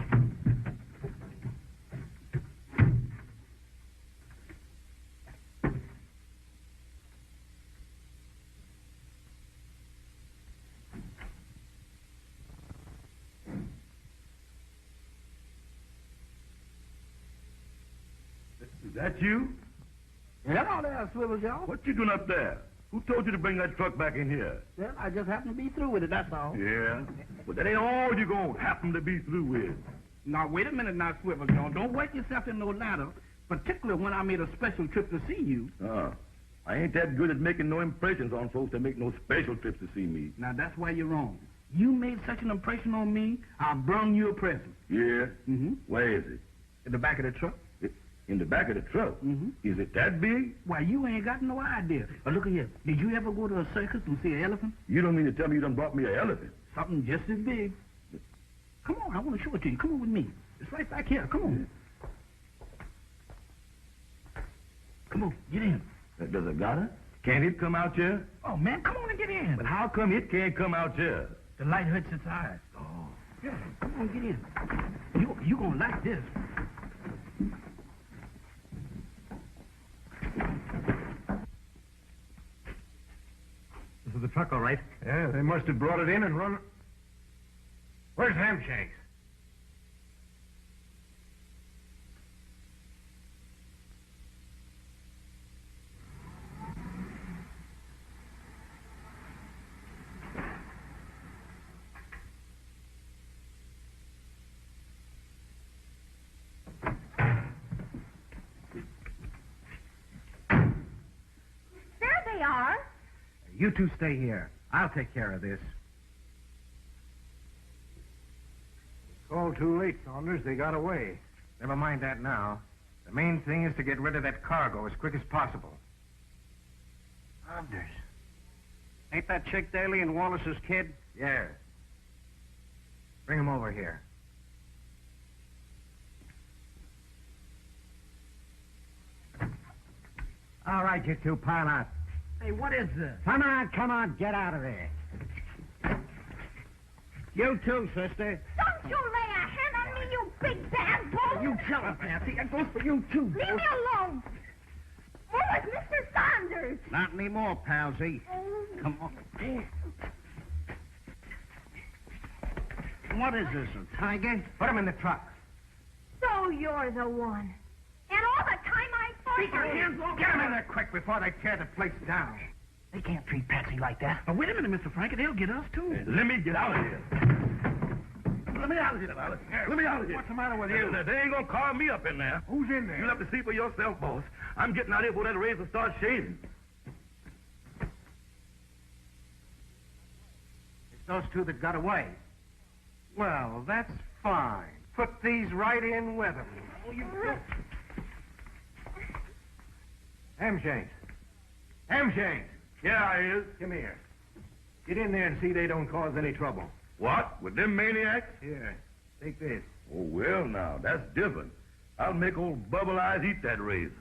Is that you? Hello there, Swivel Joe. What you doing up there? Who told you to bring that truck back in here? Well, I just happened to be through with it, that's all. Yeah? But that ain't all you gonna happen to be through with. Now, wait a minute now, Swivel Joe. Don't work yourself in no ladder, particularly when I made a special trip to see you. I ain't that good at making no impressions on folks that make no special trips to see me. Now, that's why you're wrong. You made such an impression on me, I brung you a present. Yeah? Mm-hmm. Where is it? In the back of the truck. In the back of the truck? Mm-hmm. Is it that big? Why, you ain't got no idea. But look here. Did you ever go to a circus and see an elephant? You don't mean to tell me you done brought me an elephant? Something just as big. Come on, I want to show it to you. Come on with me. It's right back here. Come on. Come on, get in. Does it got it? Can't it come out here? Oh, man, come on and get in. But how come it can't come out here? The light hurts its eyes. Oh. Yeah, come on, get in. You gonna like this. This is the truck, all right. Yeah, they must have brought it in and run... Where's Hamshanks? There they are. You two stay here. I'll take care of this. It's all too late, Saunders. They got away. Never mind that now. The main thing is to get rid of that cargo as quick as possible. Saunders. Ain't that chick Daly and Wallace's kid? Yeah. Bring him over here. All right, you two, pile out. Hey, what is this? Come on, get out of there. You too, sister. Don't you lay a hand on me, you big bad bull! You tell her, Nancy. That goes for you, too. Leave me alone! Where was Mr. Saunders? Not anymore, palsy. Come on. What is this, a tiger? Put him in the truck. So you're the one. And all the time I fought... Keep your hands off. Get him in there quick before they tear the place down. They can't treat Patsy like that. Now, wait a minute, Mr. Frankie. They'll get us, too. Let me get out of here. Let me out of here. Let me out of here. What's the matter with you? They ain't gonna carve me up in there. Who's in there? You'll have to see for yourself, boss. I'm getting out here before that razor starts shaving. It's those two that got away. Well, that's fine. Put these right in with them. Hamshanks. Hamshanks. Yeah, I is. Come here. Get in there and see they don't cause any trouble. What? With them maniacs? Here, take this. Oh, well, now, that's different. I'll make old Bubble Eyes eat that razor.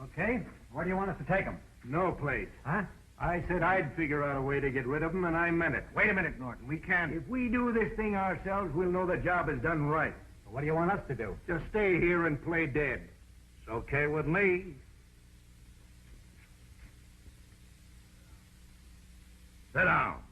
Okay, where do you want us to take them? No place. Huh? I said I'd figure out a way to get rid of them, and I meant it. Wait a minute, Norton. We can't. If we do this thing ourselves, we'll know the job is done right. What do you want us to do? Just stay here and play dead. It's okay with me. Sit down.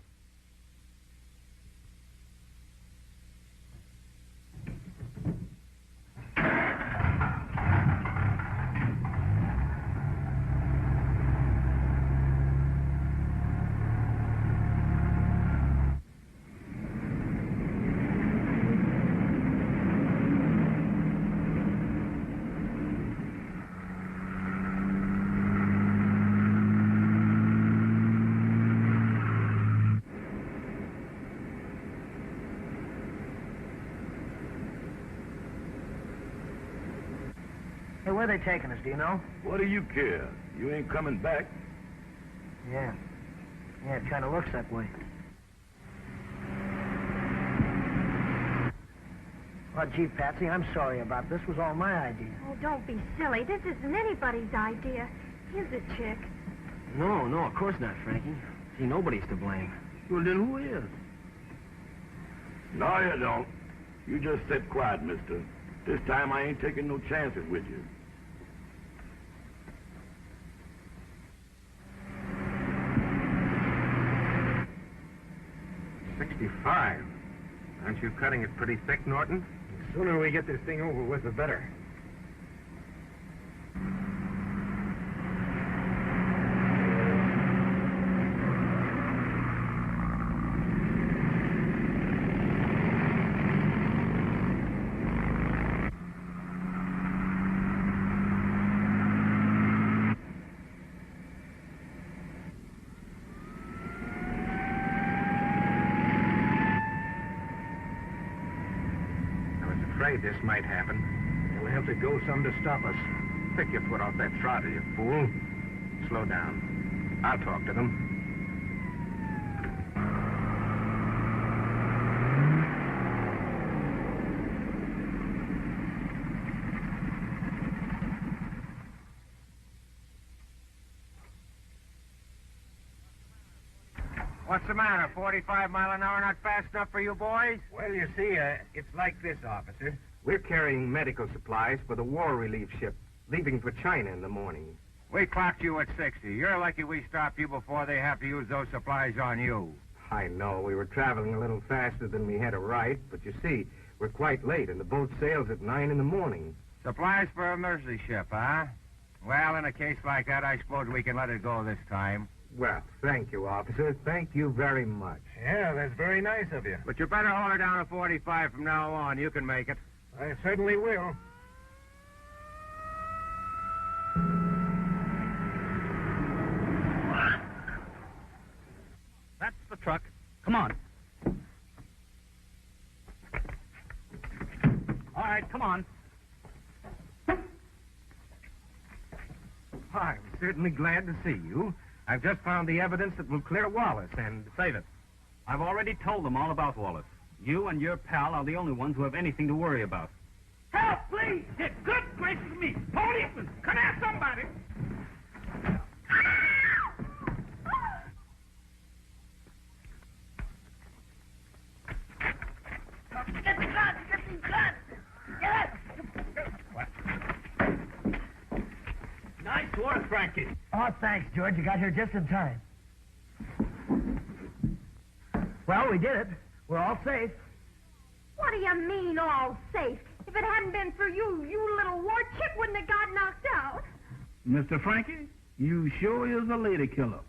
Hey, where are they taking us, do you know? What do you care? You ain't coming back. Yeah. Yeah, it kind of looks that way. Well, gee, Patsy, I'm sorry about this. Was all my idea. Oh, don't be silly. This isn't anybody's idea. Is it, Chick? No, of course not, Frankie. See, nobody's to blame. Well, then who is? No, you don't. You just sit quiet, mister. This time I ain't taking no chances with you. $65. Aren't you cutting it pretty thick, Norton? The sooner we get this thing over with, the better. This might happen. You'll have to go some to stop us. Pick your foot off that throttle, you fool. Slow down. I'll talk to them. What's the matter? 45 mile an hour not fast enough for you boys? Well, you see, it's like this, officer. We're carrying medical supplies for the war relief ship, leaving for China in the morning. We clocked you at 60. You're lucky we stopped you before they have to use those supplies on you. I know, we were traveling a little faster than we had a right, but you see, we're quite late, and the boat sails at 9 in the morning. Supplies for a mercy ship, huh? Well, in a case like that, I suppose we can let it go this time. Well, thank you, officer. Thank you very much. Yeah, that's very nice of you. But you better hold her down at 45 from now on. You can make it. I certainly will. That's the truck. Come on. All right, come on. I'm certainly glad to see you. I've just found the evidence that will clear Wallace, and... Save it. I've already told them all about Wallace. You and your pal are the only ones who have anything to worry about. Help, please! Get good gracious me! Policeman! Come here, somebody! Get the gun! Get the gun! Get it! Nice work, Frankie. Oh, thanks, George. You got here just in time. Well, we did it. We're all safe. What do you mean, all safe? If it hadn't been for you, you little war chip wouldn't have got knocked out. Mr. Frankie, you sure is a lady killer.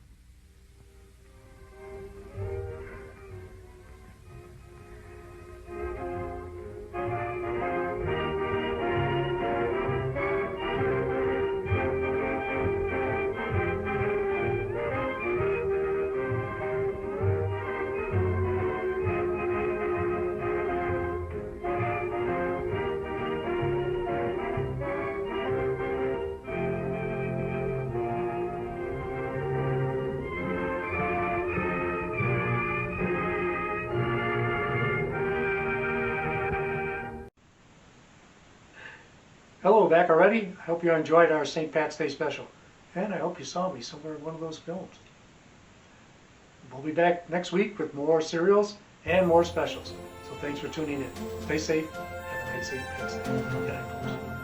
Hello, back already? I hope you enjoyed our St. Pat's Day special. And I hope you saw me somewhere in one of those films. We'll be back next week with more serials and more specials. So thanks for tuning in. Stay safe. Have a nice St. Pat's Day. Good night, folks.